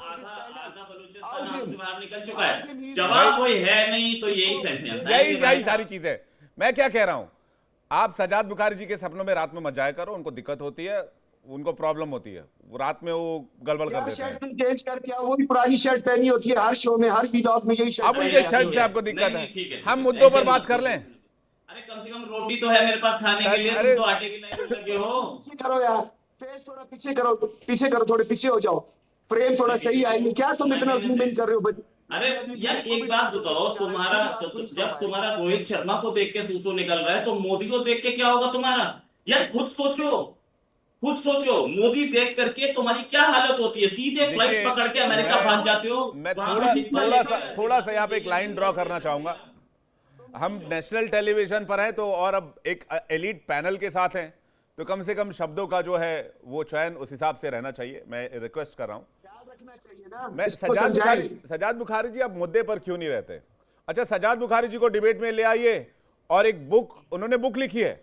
निकल चुका है, जवाब कोई है नहीं, तो यही सेंटेंस, यही सारी चीजें। मैं क्या कह रहा हूं, आप सजाद बुखारी जी के सपनों में रात में मत जाया करो, उनको दिक्कत होती है। उनको प्रॉब्लम होती है, वो रात में वो गड़बड़ कर देते हैं। शर्ट चेंज करके आओ, वही पुरानी शर्ट पहनी होती है हर शो में, हर व्लॉग में यही शर्ट। अब उनके शर्ट से आपको दिक्कत है, हम मुद्दों पर बात कर लें। अरे कम से कम रोटी तो है मेरे पास खाने के लिए, तुम तो आटे की लाइन में लगे हो। करो यार, फेस थोड़ा पीछे करो, थोड़े पीछे हो जाओ, फ्रेम थोड़ा सही आएगी। क्या तुम इतना जूम इन कर रहे हो? अरे यार एक बात बताओ, तुम्हारा जब तुम्हारा रोहित शर्मा को देख के सूसू निकल रहा है, तो मोदी को देख के क्या होगा तुम्हारा? यार खुद सोचो, मोदी देख करके तुम्हारी क्या हालत होती है? सीधे फ्लाइट पकड़ के अमेरिका भाग जाते हो। मैं थोड़ा सा यहाँ पे एक लाइन ड्रॉ करना चाहूंगा। हम नेशनल टेलीविजन पर हैं तो, और अब एक एलीट पैनल के साथ हैं, तो कम से कम शब्दों का जो है वो चयन उस हिसाब से रहना चाहिए। मैं रिक्वेस्ट कर रहा हूं। मैं सजाद बुखारी जी, आप मुद्दे पर क्यों नहीं रहते? अच्छा, सजाद बुखारी जी को डिबेट में ले आइए, और एक उन्होंने बुक लिखी है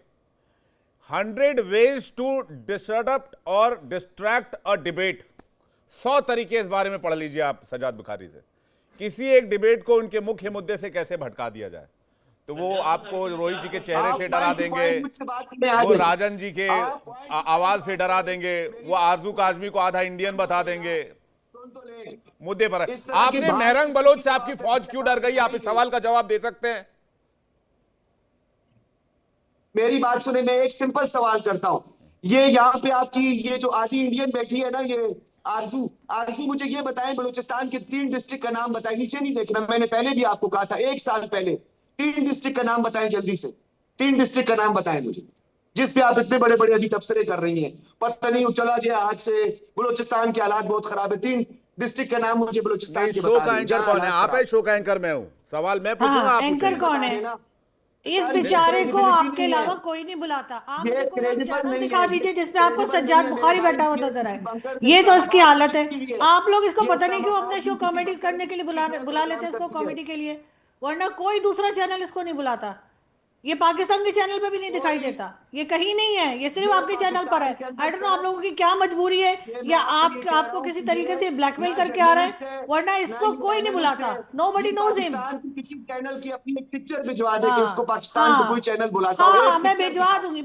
100 ways to disrupt और डिस्ट्रैक्ट अ डिबेट। 100 तरीके इस बारे में पढ़ लीजिए आप सजाद बुखारी से, किसी एक डिबेट को उनके मुख्य मुद्दे से कैसे भटका दिया जाए। तो वो आपको रोहित जी के चेहरे से डरा देंगे, वो राजन जी के आवाज से डरा देंगे, वो आरजू काजमी को आधा इंडियन बता देंगे। मुद्दे पर आपने मेहरंग बलोच से आपकी फौज क्यों डर गई? आप इस सवाल का जवाब दे सकते हैं? मेरी बात सुने, मैं एक सिंपल सवाल करता हूं। ये यहाँ पे आपकी ये जो आधी इंडियन बैठी है ना, ये आरजू मुझे ये बताएं, बलूचिस्तान के 3 डिस्ट्रिक्ट का नाम बताएं। नीचे नहीं देखना, मैंने पहले भी आपको कहा था 1 साल पहले। 3 डिस्ट्रिक्ट का नाम बताएं जल्दी से, 3 डिस्ट्रिक्ट का नाम बताएं मुझे, जिस पे आप इतने बड़े बड़े अभी तबसरे कर रही हैं। पता नहीं चला गया आज से, बलूचिस्तान के हालात बहुत खराब है। 3 डिस्ट्रिक्ट का नाम मुझे बलूचिस्तान के शो का एंकर कौन है? आप है शो का एंकर, मैं हूं। सवाल मैं पूछूंगा, आप एंकर कौन है? इस बेचारे को आपके अलावा कोई नहीं बुलाता। आप मुझे कोई चैनल दिखा दीजिए जिसपे आपको सज्जाद बुखारी बैठा हुआ नजर आए। ये तो इसकी हालत है। आप लोग इसको पता नहीं क्यों अपने शो कॉमेडी करने के लिए बुला लेते हैं इसको कॉमेडी के लिए, वरना कोई दूसरा चैनल इसको नहीं बुलाता। ये पाकिस्तान के चैनल पे भी नहीं दिखाई देता, ये कहीं नहीं है, ये सिर्फ आपके चैनल पर है। आई डोंट नो आप लोगों की क्या मजबूरी है, या आपको किसी तरीके से ब्लैकमेल करके आ रहे हैं, वरना इसको कोई नहीं बुलाता। Nobody knows him. किसी चैनल की अपनी एक पिक्चर भिजवा दे कि उसको पाकिस्तान का कोई चैनल बुलाता हो। हाँ, मैं भिजवा दूंगी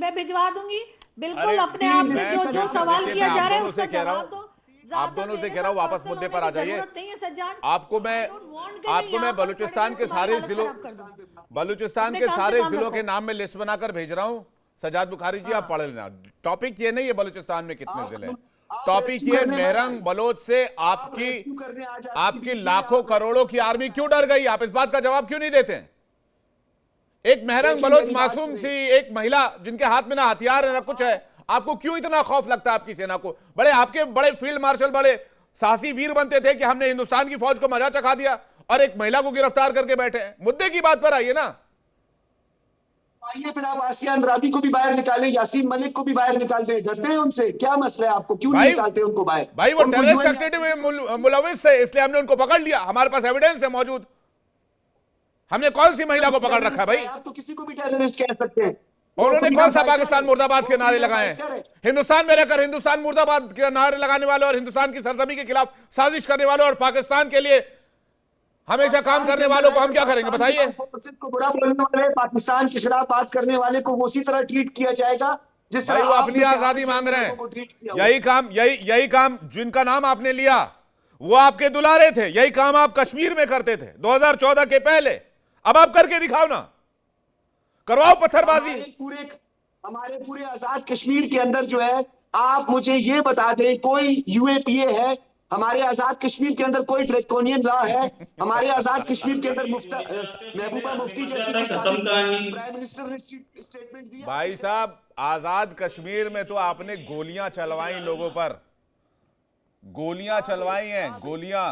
बिल्कुल। अपने आप में जो सवाल किया जा रहा है उसका जवाब दो। आप दोनों से कह रहा हूं, वापस मुद्दे पर आ जाइए। आपको मैं बलूचिस्तान के सारे जिलों के नाम में लिस्ट बनाकर भेज रहा हूं। सजाद बुखारी जी, आप पढ़ लेना। टॉपिक ये नहीं है बलूचिस्तान में कितने जिले हैं, टॉपिक ये मेहरंग बलोच से आपकी लाखों करोड़ों की आर्मी क्यों डर गई? आप इस बात का जवाब क्यों नहीं देते हैं? एक मेहरंग बलोच मासूम सी एक महिला जिनके हाथ में ना हथियार है ना कुछ है, आपको क्यों इतना खौफ लगता है आपकी सेना को? आपके बड़े फील्ड मार्शल बड़े साहसी वीर बनते थे कि हमने हिंदुस्तान की फौज को मजा चखा दिया, और एक महिला को गिरफ्तार करके बैठे हैं। मुद्दे की बात पर आइए ना। आइए फिर आप आसिया अंद्राबी को भी बाहर निकालें, यासीन मलिक को भी बाहर निकाल दें। डरते हैं उनसे? क्या मसला है आपको? क्यों नहीं निकालते उनको बाहर? भाई वो टेररिस्ट एक्टिविटी में मुलविस है, इसलिए हमने उनको पकड़ लिया। हमारे पास एविडेंस है मौजूद। हमने कौन सी महिला को पकड़ रखा है भाई? आप तो किसी को भी टेररिस्ट कह सकते हैं। उन्होंने कौन सा पाकिस्तान मुर्दाबाद के नारे लगाए हैं? हिंदुस्तान में रहकर हिंदुस्तान मुर्दाबाद के नारे लगाने वाले और हिंदुस्तान की सरजमी के खिलाफ साजिश करने वालों और पाकिस्तान के लिए हमेशा काम करने वालों को हम क्या करेंगे बताइए? को बुरा बोलने वाले, पाकिस्तान के खिलाफ बात करने वाले को उसी तरह ट्रीट किया जाएगा जिस तरह वो अपनी आजादी मांग रहे हैं। यही काम जिनका नाम आपने लिया वो आपके दुलारे थे। यही काम आप कश्मीर में करते थे 2014 के पहले। अब आप करके दिखाओ ना, करवाओ पत्थरबाजी। हमारे पूरे आजाद कश्मीर के अंदर जो है, आप मुझे ये बता दें, कोई यूएपीए है हमारे आजाद कश्मीर के अंदर? कोई ड्रैकोनियन लॉ है हमारे आजाद कश्मीर के अंदर? महबूबा मुफ्ती जैसी प्राइम मिनिस्टर ने स्टेटमेंट दिया। भाई साहब, आजाद कश्मीर में तो आपने गोलियां चलवाई लोगों पर, गोलियां चलवाई हैं, गोलियां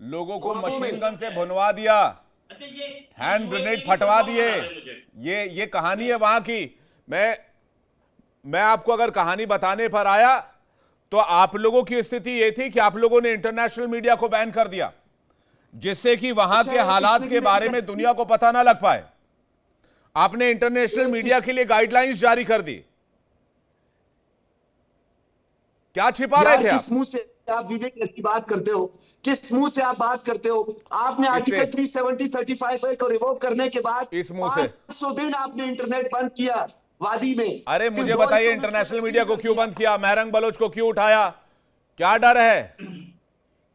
लोगों को मशीन गन से भुनवा दिया, हैंड ग्रेनेड फटवा दिए। ये कहानी है वहां की। मैं आपको अगर कहानी बताने पर आया तो आप लोगों की स्थिति यह थी कि आप लोगों ने इंटरनेशनल मीडिया को बैन कर दिया, जिससे कि वहां के हालात के बारे में दुनिया को पता ना लग पाए। आपने इंटरनेशनल मीडिया के लिए गाइडलाइंस जारी कर दी। क्या छिपा रहे थे आप? किस मुंह से आप विवेक की बात करते हो? किस मुंह से आप बात करते हो? आपने आर्टिकल 370 35 को रिवोक करने के बाद इस मुंह से 500 दिन आपने इंटरनेट बंद किया। वादी में। अरे किस मुझे दौर बताइए में इंटरनेशनल उसको मीडिया को तस्लीम क्यों कर बंद किया, महरंग बलोच को क्यों उठाया, क्या डर है,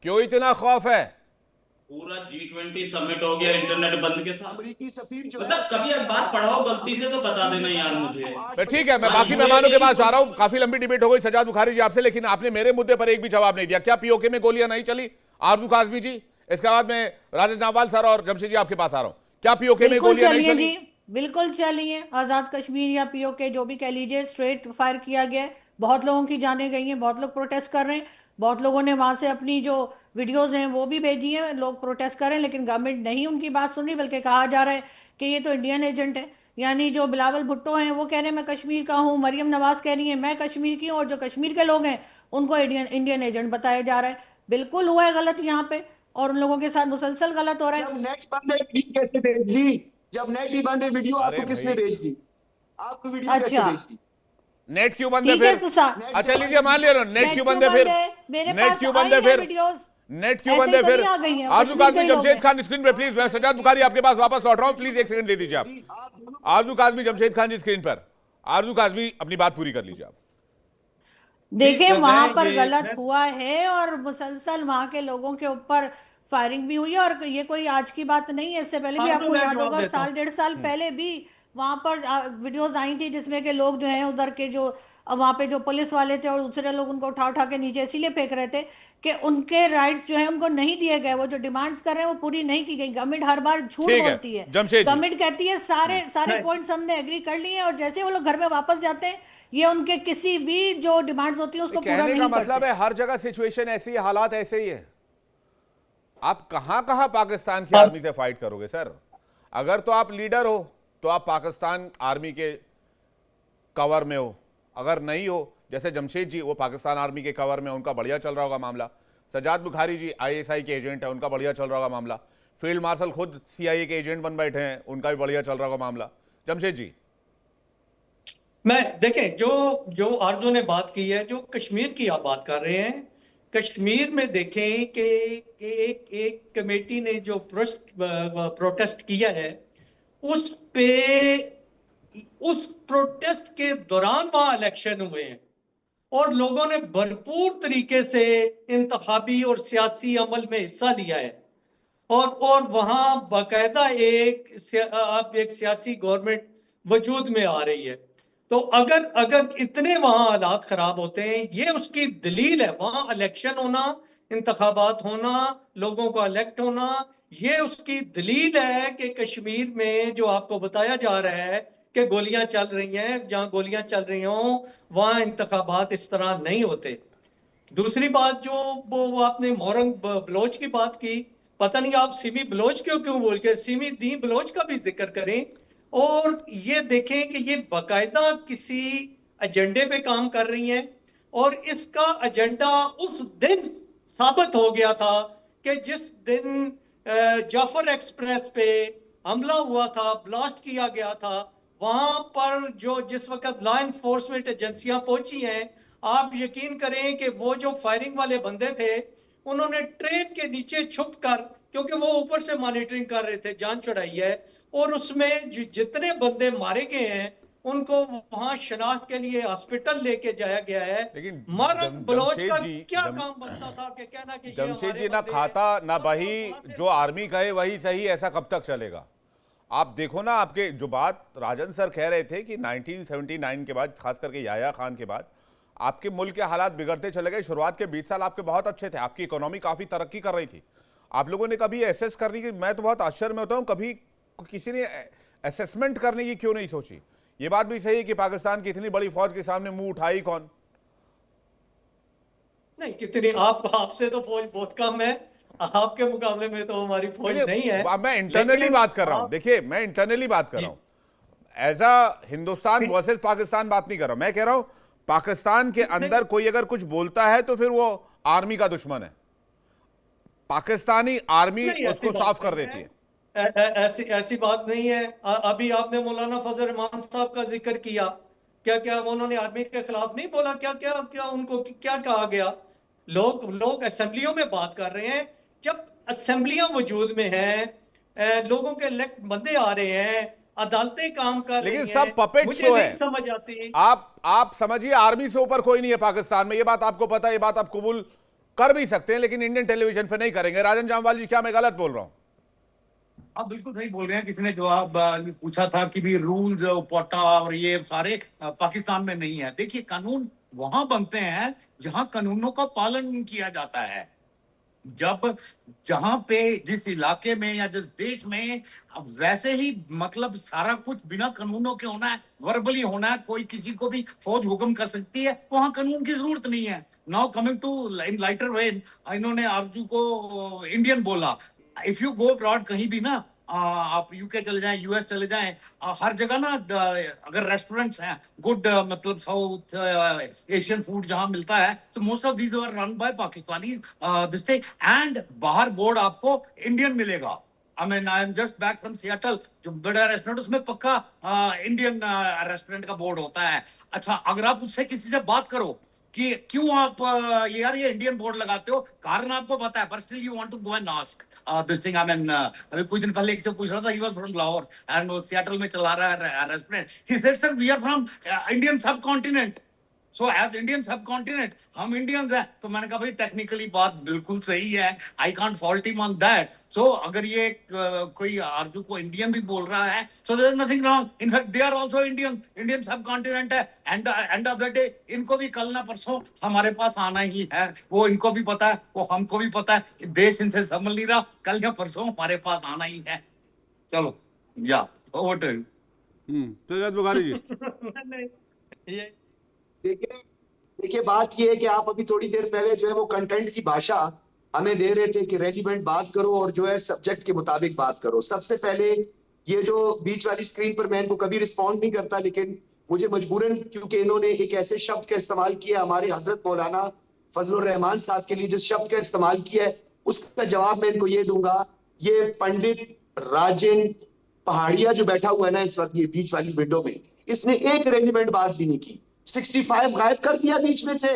क्यों इतना खौफ है? पूरा G20 समिट हो गया इंटरनेट बंद के साथ। अमेरिकी सफीर जो मतलब कभी अखबार पढ़ाओ गलती से तो बता देना यार मुझे। ठीक है, मैं बाकी मेहमानों के पास आ रहा हूं। काफी लंबी डिबेट हो गई सजाद बुखारी जी आपसे, लेकिन आपने मेरे मुद्दे पर एक भी जवाब नहीं दिया। क्या पीओके में गोलियां नहीं चली? आरजू काजमी जी, इसके बाद में राजेश नावाल सर और जमशेद जी आपके पास आ रहा हूं। क्या पीओके में गोलियां नहीं चली? बिल्कुल चली है। आजाद कश्मीर या पीओके जो भी कह लीजिए, स्ट्रेट फायर किया गया है। बहुत लोगों की जानें गई हैं, बहुत लोग प्रोटेस्ट कर रहे हैं, बहुत लोगों ने वहां से अपनी जो वीडियोस हैं वो भी भेजी हैं, लोग प्रोटेस्ट कर रहे हैं, लेकिन गवर्नमेंट नहीं उनकी बात सुन रही, बल्कि कहा जा रहा है कि ये तो इंडियन एजेंट है। यानी जो बिलावल भुट्टो हैं वो कह रहे हैं मैं कश्मीर का हूँ, मरियम नवाज कह रही है मैं कश्मीर की हूँ, और जो कश्मीर के लोग हैं उनको इंडियन एजेंट बताया जा रहा है। बिल्कुल हुआ है गलत यहाँ पे, और उन लोगों के साथ मुसलसल गलत हो रहा है। जब नेट बंद है वीडियो कैसे भेज दी? जब नेट ही बंद है वीडियो अरे आपको किसने भाई। भेज दी? आपको वीडियो कैसे अच्छा, भेज दी? नेट क्यों बंद है ठीक है फिर? तो अच्छा लीजिए, मान लिया नेट क्यों बंद है फिर? मेरे नेट पास क्यों बंद है आई फिर? वीडियोस, नेट क्यों ऐसे बंद है तो फिर? नहीं आ गई हैं, आरजू कश्मीर काजमी, के लोग जमशेद हैं। खान स्क्रीन पे प्लीज। मैं सजाद बुखारी आपके पास वापस लौट रहा हूं, प्लीज एक सेकंड दे दीजिए आप। आरजू काजमी, जमशेद खान जी स्क्रीन पर। आरजू काजमी अपनी बात पूरी कर लीजिए आप। देखें वहां पर ये गलत हुआ है, और मुसलसल वहां के लोगों के ऊपर फायरिंग भी हुई है, और ये कोई आज की बात नहीं है, इससे पहले भी हाँ, तो आपको मैं याद जवाब होगा देता हूँ। साल डेढ़ साल पहले भी वहां पर वीडियोस आई थी जिसमें के लोग जो हैं उधर के जो वहां पे जो पुलिस वाले थे और दूसरे लोग उनको उठा उठा के नीचे इसीलिए फेंक रहे थे कि उनके राइट्स जो है उनको नहीं दिए गए, वो जो डिमांड्स कर रहे हैं वो पूरी नहीं की गई। गवर्नमेंट हर बार झूठ ठीक है बोलती है, जमशेद जी। गवर्नमेंट कहती है सारे नहीं। पॉइंट्स हमने एग्री कर लिए हैं, और जैसे वो लोग घर में वापस जाते हैं ये उनके किसी भी जो डिमांड्स होती है उसको पूरा कहने का नहीं मतलब करते। है हर जगह सिचुएशन ऐसी है, हालात ऐसे ही है। आप कहां कहां पाकिस्तान की आर्मी से फाइट करोगे सर? अगर तो आप लीडर हो तो आप पाकिस्तान आर्मी के कवर में हो, अगर नहीं हो जैसे जमशेद जी वो पाकिस्तान आर्मी के कवर में, उनका बढ़िया चल रहा होगा मामला। सजाद बुखारी जी आईएसआई के एजेंट है, उनका बढ़िया चल रहा होगा मामला। फील्ड मार्शल खुद सीआईए के एजेंट बन बैठे हैं, उनका भी बढ़िया चल रहा होगा मामला। जमशेद जी, मैं देखें जो आरजू ने बात की है, जो कश्मीर की आप बात कर रहे हैं, कश्मीर में देखें कि एक कमेटी ने जो प्रोटेस्ट किया है उस पे उस प्रोटेस्ट के दौरान वहां इलेक्शन हुए हैं और लोगों ने भरपूर तरीके से इंतखाबी और सियासी अमल में हिस्सा लिया है, और वहां बाकायदा अब एक सियासी गवर्नमेंट वजूद में आ रही है। तो अगर इतने वहां हालात खराब होते हैं, ये उसकी दलील है। वहां इलेक्शन होना, इंतखाबात होना, लोगों का इलेक्ट होना, ये उसकी दलील है कि कश्मीर में जो आपको बताया जा रहा है कि गोलियां चल रही हैं, जहां गोलियां चल रही हों वहां इंतखाबात इस तरह नहीं होते। दूसरी बात जो वो आपने मोरंग बलोच की बात की, पता नहीं आप सिमी बलोच क्यों बोल के सिमी दी बलोच का भी जिक्र करें, और ये देखें कि ये बाकायदा किसी एजेंडे पे काम कर रही हैं, और इसका एजेंडा उस दिन साबित हो गया था कि जिस दिन जाफर एक्सप्रेस पे हमला हुआ था, ब्लास्ट किया गया था, वहां पर जो जिस वक्त लॉ एनफोर्समेंट एजेंसियां पहुंची हैं, आप यकीन करें कि वो जो फायरिंग वाले बंदे थे उन्होंने ट्रेन के नीचे छुप कर, क्योंकि वो ऊपर से मॉनिटरिंग कर रहे थे, जान चढ़ाई है, और उसमें जितने बंदे मारे गए हैं उनको वहां शनाख्त के लिए हॉस्पिटल लेके जाया गया है। लेकिन मरम बलोच का जमशेद जी, क्या काम बनता था कि कहना कि जमशेद जी ना खाता ना बही, जो आर्मी कहे वही सही, ऐसा कब तक चलेगा? आप देखो ना, आपके जो बात राजन सर कह रहे थे कि 1979 के बाद, खास करके याया खान के बाद आपके मुल्क के हालात बिगड़ते चले गए। शुरुआत के 20 साल आपके बहुत अच्छे थे, आपकी इकोनॉमी काफी तरक्की कर रही थी। आप लोगों ने कभी एसेस करने की, मैं तो बहुत आश्चर्य में होता हूं, कभी किसी ने असेसमेंट करने की क्यों नहीं सोची? ये बात भी सही है कि पाकिस्तान की इतनी बड़ी फौज के सामने मुंह उठाई कौन? नहीं, कितनी आपसे तो फौज बहुत कम है, आपके मुकाबले में तो हमारी फौज नहीं है। मैं इंटरनली बात कर रहा हूं, देखिए मैं इंटरनली बात कर रहा हूं, as a Hindustan versus Pakistan बात नहीं कर रहा हूं। मैं कह रहा हूं पाकिस्तान के अंदर कोई अगर कुछ बोलता है तो फिर वो आर्मी का दुश्मन है, पाकिस्तानी आर्मी उसको साफ कर देती है। ऐसी बात नहीं है। अभी आपने मौलाना फजल रहमान साहब का जिक्र किया, क्या उन्होंने आर्मी के खिलाफ नहीं बोला? क्या उनको क्या कहा गया? लोग असेंबलियों में बात कर रहे हैं। जब असेंबलियां वजूद में हैं, लोगों के इलेक्ट बंदे आ रहे हैं, अदालतें काम कर रही लेकिन हैं, सब पपेट मुझे शो नहीं है। समझ आती। आप समझिए, आर्मी से ऊपर कोई नहीं है पाकिस्तान में, ये बात आपको पता है, ये बात आप कबूल कर भी सकते हैं, लेकिन इंडियन टेलीविजन पे नहीं करेंगे। राजन जामवाल जी, क्या मैं गलत बोल रहा हूं? आप बिल्कुल सही बोल रहे हैं। किसी ने जवाब पूछा था कि भी रूल्स पोटा और ये सारे पाकिस्तान में नहीं है। देखिए, कानून वहां बनते हैं जहां कानूनों का पालन किया जाता है। जब जहां पे जिस इलाके में या जिस देश में, अब वैसे ही मतलब सारा कुछ बिना कानूनों के होना है, वर्बली होना है, कोई किसी को भी फौज हुक्म कर सकती है, वहां कानून की जरूरत नहीं है। Now coming to in lighter vein, इन्होंने आरजू को इंडियन बोला। इफ यू गो अब्रॉड कहीं भी ना, आप यूके चले जाएं, यूएस चले जाएं, हर जगह ना अगर रेस्टोरेंट्स हैं गुड, मतलब साउथ एशियन फूड जहां मिलता है, तो most of these are run by Pakistani this thing, and बाहर बोर्ड आपको इंडियन मिलेगा। I mean, I am just back from Seattle, जो बड़ा रेस्टोरेंट, उसमें पक्का इंडियन रेस्टोरेंट का बोर्ड होता है। अच्छा, अगर आप उससे किसी से बात करो कि क्यों आप यार ये इंडियन बोर्ड लगाते हो, कारण आपको पता है, पर still you want to go and ask this thing. I mean, अभी कुछ दिन पहले एक से पूछ रहा था, he was from Lahore and वो सियाटल में चला रहा है restaurant. He said, sir we are from Indian subcontinent, so as Indian subcontinent हम इंडियंस हैं। तो मैंने कहा भाई टेक्निकली बात बिल्कुल सही है, I can't fault him on that. So अगर ये कोई आरजू को इंडियन भी बोल रहा है, so there is nothing wrong, in fact they are also Indian, Indian subcontinent है। एंड ऑफ द डे इनको भी कल ना परसों हमारे पास आना ही है, वो इनको भी पता है, वो हमको भी पता है कि देश इनसे संभल नहीं रहा, कल या परसों हमारे पास आना ही है। चलो, या over to you. Sajad Bukhari ji. ये देखिए बात ये है कि आप अभी थोड़ी देर पहले जो है वो कंटेंट की भाषा हमें दे रहे थे कि रेलिवेंट बात करो और जो है सब्जेक्ट के मुताबिक बात करो। सबसे पहले ये जो बीच वाली स्क्रीन पर, मैं इनको कभी रिस्पॉन्ड नहीं करता, लेकिन मुझे मजबूरन, क्योंकि इन्होंने एक ऐसे शब्द का इस्तेमाल किया हमारे हजरत मौलाना फजलुर रहमान साहब के लिए, जिस शब्द का इस्तेमाल किया है उसका जवाब मैं इनको ये दूंगा। ये पंडित राजन पहाड़िया जो बैठा हुआ है ना इस वक्त ये बीच वाली विंडो में, इसने एक रेलिवेंट बात भी नहीं की। 65 गायब कर दिया बीच में से।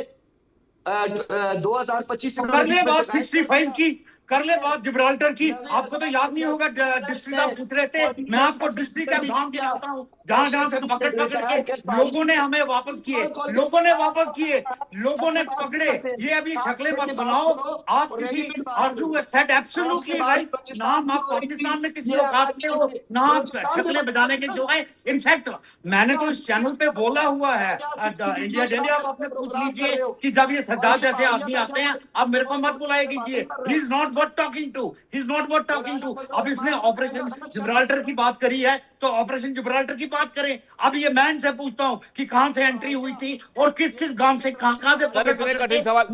2025 से कर ले बात 65 की, कर ले बात जिब्राल्टर की। आपको तो याद नहीं होगा, डिस्ट्रिक्ट आप पूछ रहे थे, मैं आपको डिस्ट्रिक्ट का नाम दिलाता हूँ जहां जहां से पकड़ के लोगों ने हमें वापस किए, लोगों ने वापस किए, लोगों ने पकड़े। ये अभी शक्लें मत बनाओ। आप किसी आरजू सेट एब्सोल्युटली राइट, ना आप पाकिस्तान में किसी को काटते हो, ना आप शक्लें बजाने के जो है। इनफैक्ट मैंने तो इस चैनल पे बोला हुआ है, इंडिया डेली आप अपने पूछ लीजिए कि जब ये सज्जाद जैसे आदमी आते हैं, आप मेरे को मत बुलाए कीजिए। He is not worth talking to, he is not worth talking to. अब इसने ऑपरेशन जिब्राल्टर की बात करी है, तो ऑपरेशन जिब्राल्टर की बात करें। अब ये मैं से पूछता हूँ कि कहां से एंट्री हुई थी और किस किस गांव से, कहां से। सर इतने कठिन सवाल,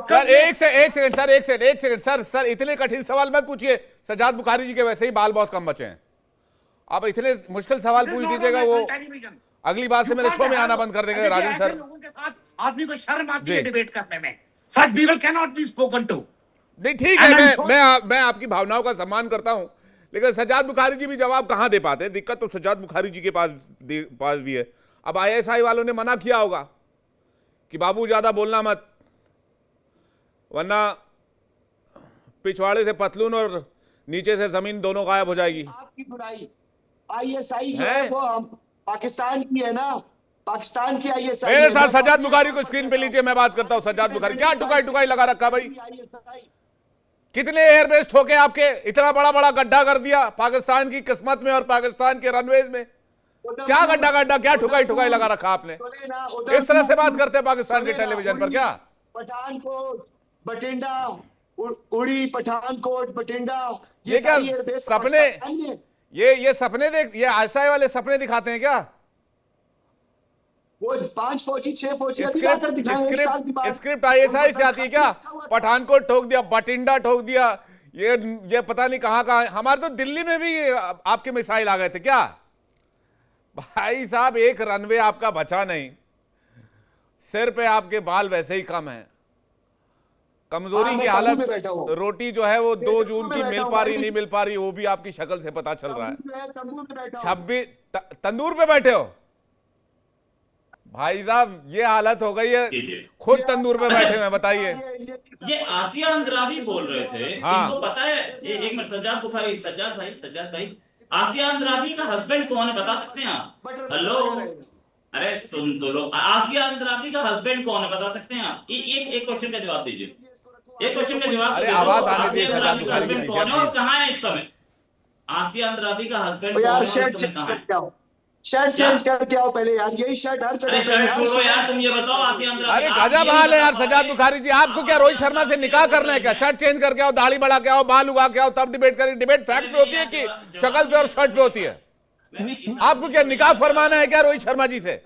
सर एक सेकंड सर इतने कठिन सवाल मत पूछिए। सजाद बुखारी जी के वैसे ही बाल बहुत कम बचे हैं, आप इतने मुश्किल सवाल पूछ दीजिएगा, वो अगली बार से मेरे शो में आना बंद कर देंगे। राजन सर, लोगों के साथ आदमी को शर्म आती है डिबेट करने में। Such people cannot be spoken to. नहीं ठीक है, मैं आपकी भावनाओं का सम्मान करता हूं, लेकिन सज्जाद बुखारी जी भी जवाब कहां दे पाते हैं। दिक्कत तो सज्जाद बुखारी जी के पास भी है। अब आईएसआई वालों ने मना किया होगा कि बाबू ज्यादा बोलना मत, वरना पिछवाड़े से पतलून और नीचे से जमीन दोनों गायब हो जाएगी। आपकी बुराई आईएसआई जो है वो पाकिस्तान की है ना, पाकिस्तान की आईएसआई। मेरे साथ सज्जाद बुखारी को स्क्रीन पे लीजिए, मैं बात करता हूं। सज्जाद बुखारी, क्या टुकाई लगा रखा भाई? कितने एयरबेस ठोके आपके, इतना बड़ा गड्ढा कर दिया पाकिस्तान की किस्मत में और पाकिस्तान के रनवेज में। क्या गड्ढा, क्या ठुकाई लगा रखा आपने? इस तरह से बात करते हैं पाकिस्तान के टेलीविजन पर क्या? पठानकोट, बठिंडा, उड़ी, पठानकोट, बठिंडा, ये क्या सपने, ये सपने ये आईएसआई वाले सपने दिखाते हैं क्या? वो 5 फौजी 6 फौजी स्क्रिप्ट आईएसआई से आती है क्या? पठानकोट ठोक दिया, बठिंडा ठोक दिया, ये पता नहीं कहां। हमारे तो दिल्ली में भी आपके मिसाइल आ गए थे क्या? भाई साहब, एक रनवे आपका बचा नहीं, सिर पे आपके बाल वैसे ही कम है। कमजोरी की हालत, रोटी जो है वो 2 जून की मिल पा रही नहीं मिल पा रही, वो भी आपकी शक्ल से पता चल रहा है। 26 तंदूर पे बैठे हो भाई साहब, ये हालत हो गई है, खुद तंदूर पे बैठे हुए। बताइए, ये आसिया अंद्रावी बोल रहे थे, इनको पता है? एक मिनट, सज्जाद भाई, आसिया अंद्राबी का हस्बैंड कौन है बता सकते हैं आप? हेलो, अरे सुन तो लो, आसिया अंद्राबी का हस्बैंड कौन है बता सकते हैं आप? एक क्वेश्चन का जवाब दीजिए, एक क्वेश्चन का जवाब अरे दे दो। आवाज आने आसिया दीजिए अंद्राबी का सजाद हस्बैंड बुखारी कौन है और जी, कहाँ है इस समय? आसिया अंद्राबी का हस्बैंड तो कौन यार है और शर्ट इस समय चेंज कहाँ है? करके आओ, शर्ट चेंज करके आओ पहले यार, यही शर्ट हर अरे जगह शर्ट छोड़ो यार, तुम ये बताओ आसिया अंद्राबी, अरे आप गजब ये हाल है यार बता सजाद पाए- बुखारी जी, आपको क्या रोहित शर्मा से निकाह करना है क्या? शर्ट चेंज करके आओ, दाढ़ी बढ़ा के आओ, बाल उगा के आओ, तब डिबेट करें। डिबेट फैक्ट पे होती है कि शक्ल पे और शर्ट पे होती है? आपको क्या निकाह फरमाना है क्या रोहित शर्मा जी से?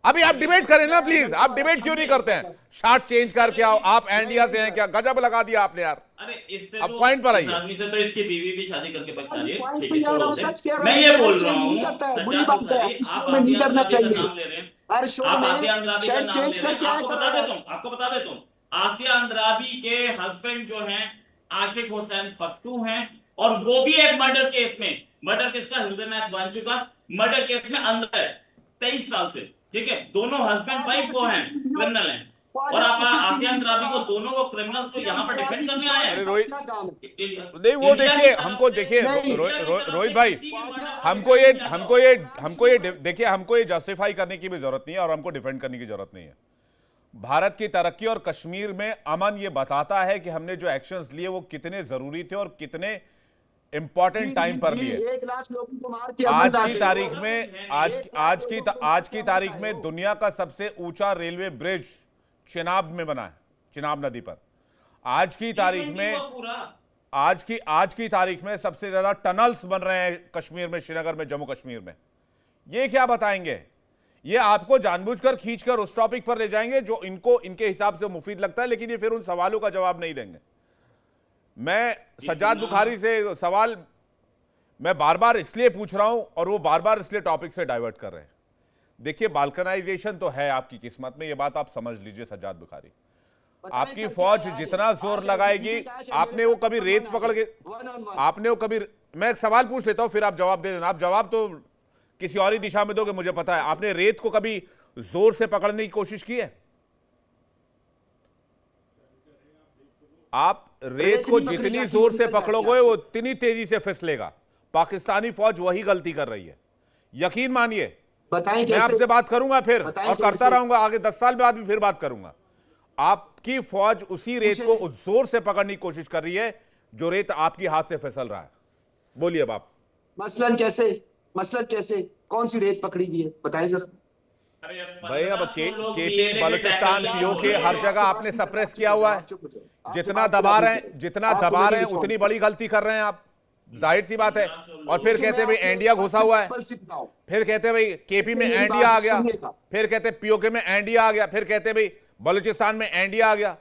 अभी आप डिबेट करें ना प्लीज, आप डिबेट क्यों नहीं करते हैं? शर्ट चेंज करके आओ, आप इंडिया से हैं क्या? गजब लगा दिया आपने यार। अरे इससे अब तो पॉइंट पर इस आइए। आदमी से तो इसकी बीवी भी शादी करके पछता रही है। पॉइंट ठीक पे है यार, छोड़ो आप उसे। सच कह रहे मैं हो, ये शर्ट बोल चेंज रहा नहीं हूँ करता है, बुरी सज्जाद बात है, बुखारी, इस आप शो में नहीं आसिया करना अंद्राबी का चाहिए। नाम ले रहे हैं, हर शो आप में आसिया अंद्राबी का शर्ट नाम चेंज ले रहे हैं। करके आया आपको करो बता यार। देता हूँ, आपको बता देता हूँ, आसिया अंद्राबी के हस्बैंड जो हैं आशिक हुसैन फट्टू हैं, और वो भी एक मर्डर केस में, मर्डर केस का हृदय मैच बन चुका, मर्डर केस में अंदर है 23 साल से। ठीक है, दोनों हस्बैंड वाइफ वो हैं, क्रिमिनल हैं, और आप आसिया अंद्राबी को, दोनों को क्रिमिनल्स को यहाँ पर डिफेंड करने आए हैं। अरे रोहित इंडिया- नहीं, वो इंडिया देखिए, की तरफ हमको से- देखिए इंडिया की तरफ रोहित से भाई, किसी भी मर्डर को हमको ये देखिए, हमको ये जस्टिफाई करने की भी जरूरत नहीं है और हमको डिफेंड करने की जरूरत नहीं है। भारत की तरक्की और कश्मीर में अमन ये बताता है कि हमने जो एक्शंस लिए वो कितने जरूरी थे और कितने इंपॉर्टेंट टाइम पर लिए। 1 लाख लोगों को मार के आज अमन की ला तारीख के- में आज की तारीख में दुनिया का सबसे ऊंचा रेलवे ब्रिज चिनाब में बना है, चिनाब नदी पर। आज की तारीख में पूरा आज की तारीख में सबसे ज्यादा टनल्स बन रहे हैं कश्मीर में, श्रीनगर में, जम्मू कश्मीर में। ये क्या बताएंगे? ये आपको जानबूझकर खींचकर उस टॉपिक पर ले जाएंगे जो इनको इनके हिसाब से मुफीद लगता है, लेकिन ये फिर उन सवालों का जवाब नहीं देंगे। मैं सज्जाद बुखारी से सवाल मैं बार बार इसलिए पूछ रहा हूं और वो बार बार इसलिए टॉपिक से डाइवर्ट कर रहे हैं। देखिए, बाल्कनाइजेशन तो है आपकी किस्मत में, ये बात आप समझ लीजिए सज्जाद बुखारी। आपकी फौज जितना जोर लगाएगी, आपने वो कभी रेत पकड़ के, आपने वो कभी, मैं एक सवाल पूछ लेता हूं फिर आप जवाब दे देना। आप जवाब तो किसी और ही दिशा में दोगे, मुझे पता है। आपने रेत को कभी जोर से पकड़ने की कोशिश की है? आप रेत को जितनी जोर से पकड़ोगे वो उतनी तेजी से फिसलेगा। पाकिस्तानी फौज वही गलती कर रही है, यकीन मानिए। बताएं मैं आपसे बात करूंगा फिर बताएं और करता कैसे? रहूंगा, आगे 10 साल बाद भी फिर बात करूंगा। आपकी फौज उसी रेत को उस जोर से पकड़ने की कोशिश कर रही है जो रेत आपके हाथ से फिसल रहा है। बोलिए बाप। मसलन कैसे कौन सी रेत पकड़ी गई है, बताएं जरा। भाई अब केपी, बलूचिस्तान, पीओके हर जगह आपने सप्रेस किया हुआ है। जितना दबा रहे हैं उतनी बड़ी गलती कर रहे हैं आप, जाहिर सी बात है। और फिर कहते हैं भाई इंडिया घुसा हुआ है, फिर कहते हैं भाई केपी में इंडिया आ गया, फिर कहते हैं पीओके में इंडिया आ गया, फिर कहते हैं भाई बलूचिस्तान में इंडिया आ गया।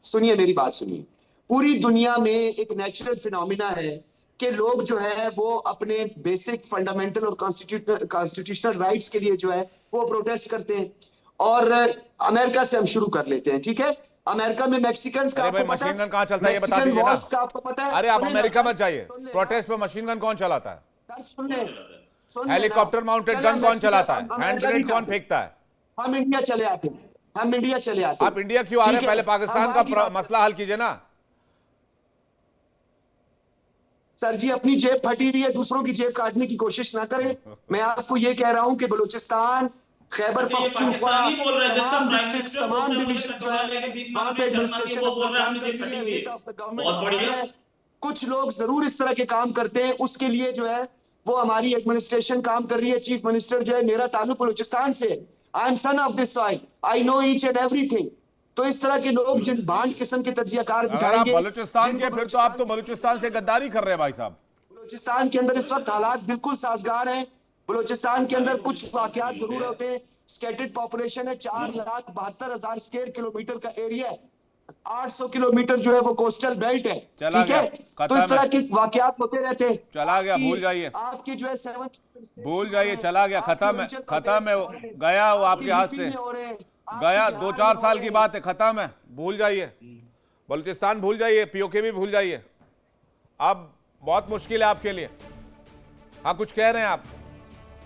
सुनिए मेरी बात सुनिए। पूरी दुनिया में एक नेचुरल फिनोमिना है कि लोग जो है वो अपने बेसिक फंडामेंटल और कॉन्स्टिट्यूशनल राइट्स के लिए जो है वो प्रोटेस्ट करते हैं। और अमेरिका से हम शुरू कर लेते हैं, ठीक है। अमेरिका में मैक्सिकन का अरे भाई मशीन गन कहां चलता है ये बता दीजिए ना। आपको पता है? अरे आप अमेरिका मत जाइए, प्रोटेस्ट पे मशीन गन कौन चलाता है? हेलीकॉप्टर माउंटेड गन कौन चलाता है? हैंड ग्रेनेड कौन फेंकता है? हम इंडिया चले आते हैं। आप इंडिया क्यों आ रहे हैं? पहले पाकिस्तान का मसला हल कीजिए ना। सर जी, अपनी जेब फटी हुई है, दूसरों की जेब काटने की कोशिश ना करें। मैं आपको ये कह रहा हूं कि बलूचिस्तान, खैबर पख्तूनख्वा, तमाम डिस्ट्रिक्ट, तमाम डिवीजन जो है वहां पे एडमिनिस्ट्रेशन बहुत बढ़िया। कुछ लोग जरूर इस तरह के काम करते हैं, उसके लिए जो है वो हमारी एडमिनिस्ट्रेशन काम कर रही है। चीफ मिनिस्टर जो है, मेरा ताल्लुक बलूचिस्तान से, I am son of this soil, I know each and everything. तो इस तरह के लोग जिन भांड किस्म के तजियाकार अगर आप बलूचिस्तान के, फिर तो आप तो बलूचिस्तान से गद्दारी कर ररहे हैं भाई साहब। बलूचिस्तान के अंदर इस वक्त हालात बिल्कुल साजगार हैं। बलूचिस्तान के अंदर कुछ वाकयात जरूर होते हैं। स्कैटर्ड पॉपुलेशन है, 4,72,000 स्क्वायर किलोमीटर का एरिया है, 800 किलोमीटर जो है वो कोस्टल बेल्ट है, ठीक है। तो इस तरह के वाकयात होते रहते हैं। चला गया, भूल जाइए, आपकी जो है भूल जाइए, चला गया, खत्म है, गया वो आपके हाथ से गया। 2-4 साल की बात है, खत्म है, भूल जाइए। बलूचिस्तान भूल जाइए, पीओके भी भूल जाइए। अब बहुत मुश्किल है आपके लिए। हाँ, कुछ कह रहे हैं आप?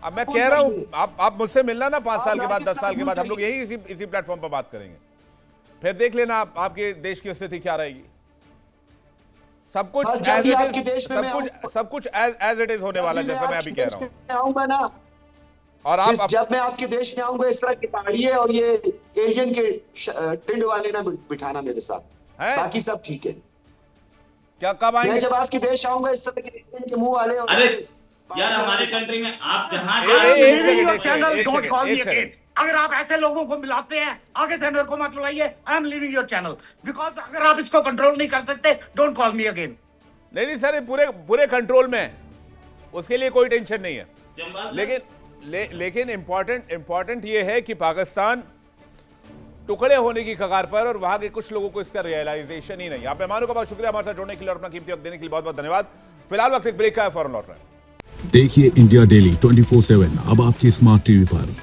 अब मैं कह रहा हूं आप मुझसे मिलना ना 5 साल के बाद, 10 साल के बाद, हम लोग यही इसी प्लेटफॉर्म पर बात करेंगे। फिर देख लेना आपके देश की स्थिति क्या रहेगी। सब कुछ जब as भी it is- आपके देश में सब कुछ as it is होने वाला है, जैसा मैं अभी कह रहा हूँ। आऊंगा ना, और आप जब मैं आपके देश में आऊंगा, इस तरह की ताड़िए और ये एलियन के टिंड वाले ना बिठाना मेरे साथ, हैं? बाकी सब ठीक है। क्या कब मैं आएंगे? जब आपके देश आऊंगा, इस तरह के एलियन के मुंह वाले और अरे यार, हमारे कंट्री में आप जहां एक अगर आप ऐसे लोगों को मिलाते हैं, आगे से मेरे को मत बुलाइए। I am leaving your channel, because अगर आप इसको कंट्रोल नहीं कर सकते, डोंट कॉल मी अगेन। नहीं सर, ये पूरे कंट्रोल में है, उसके लिए कोई टेंशन नहीं है। लेकिन इंपॉर्टेंट ये है कि पाकिस्तान टुकड़े होने की कगार पर, और वहां के कुछ लोगों को इसका रियलाइजेशन ही नहीं। आप मेहमानों का बहुत शुक्रिया हमारे साथ जुड़ने के लिए और अपना कीमती वक्त देने के लिए बहुत बहुत धन्यवाद। फिलहाल वक्त एक ब्रेक का है, फौरन लौट रहे हैं। देखिए इंडिया डेली 24/7 अब आपकी स्मार्ट टीवी पर।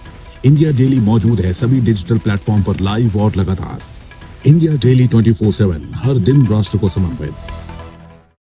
इंडिया डेली मौजूद है सभी डिजिटल प्लेटफॉर्म पर लाइव और लगातार। इंडिया डेली 24/7 हर दिन राष्ट्र को समर्पित।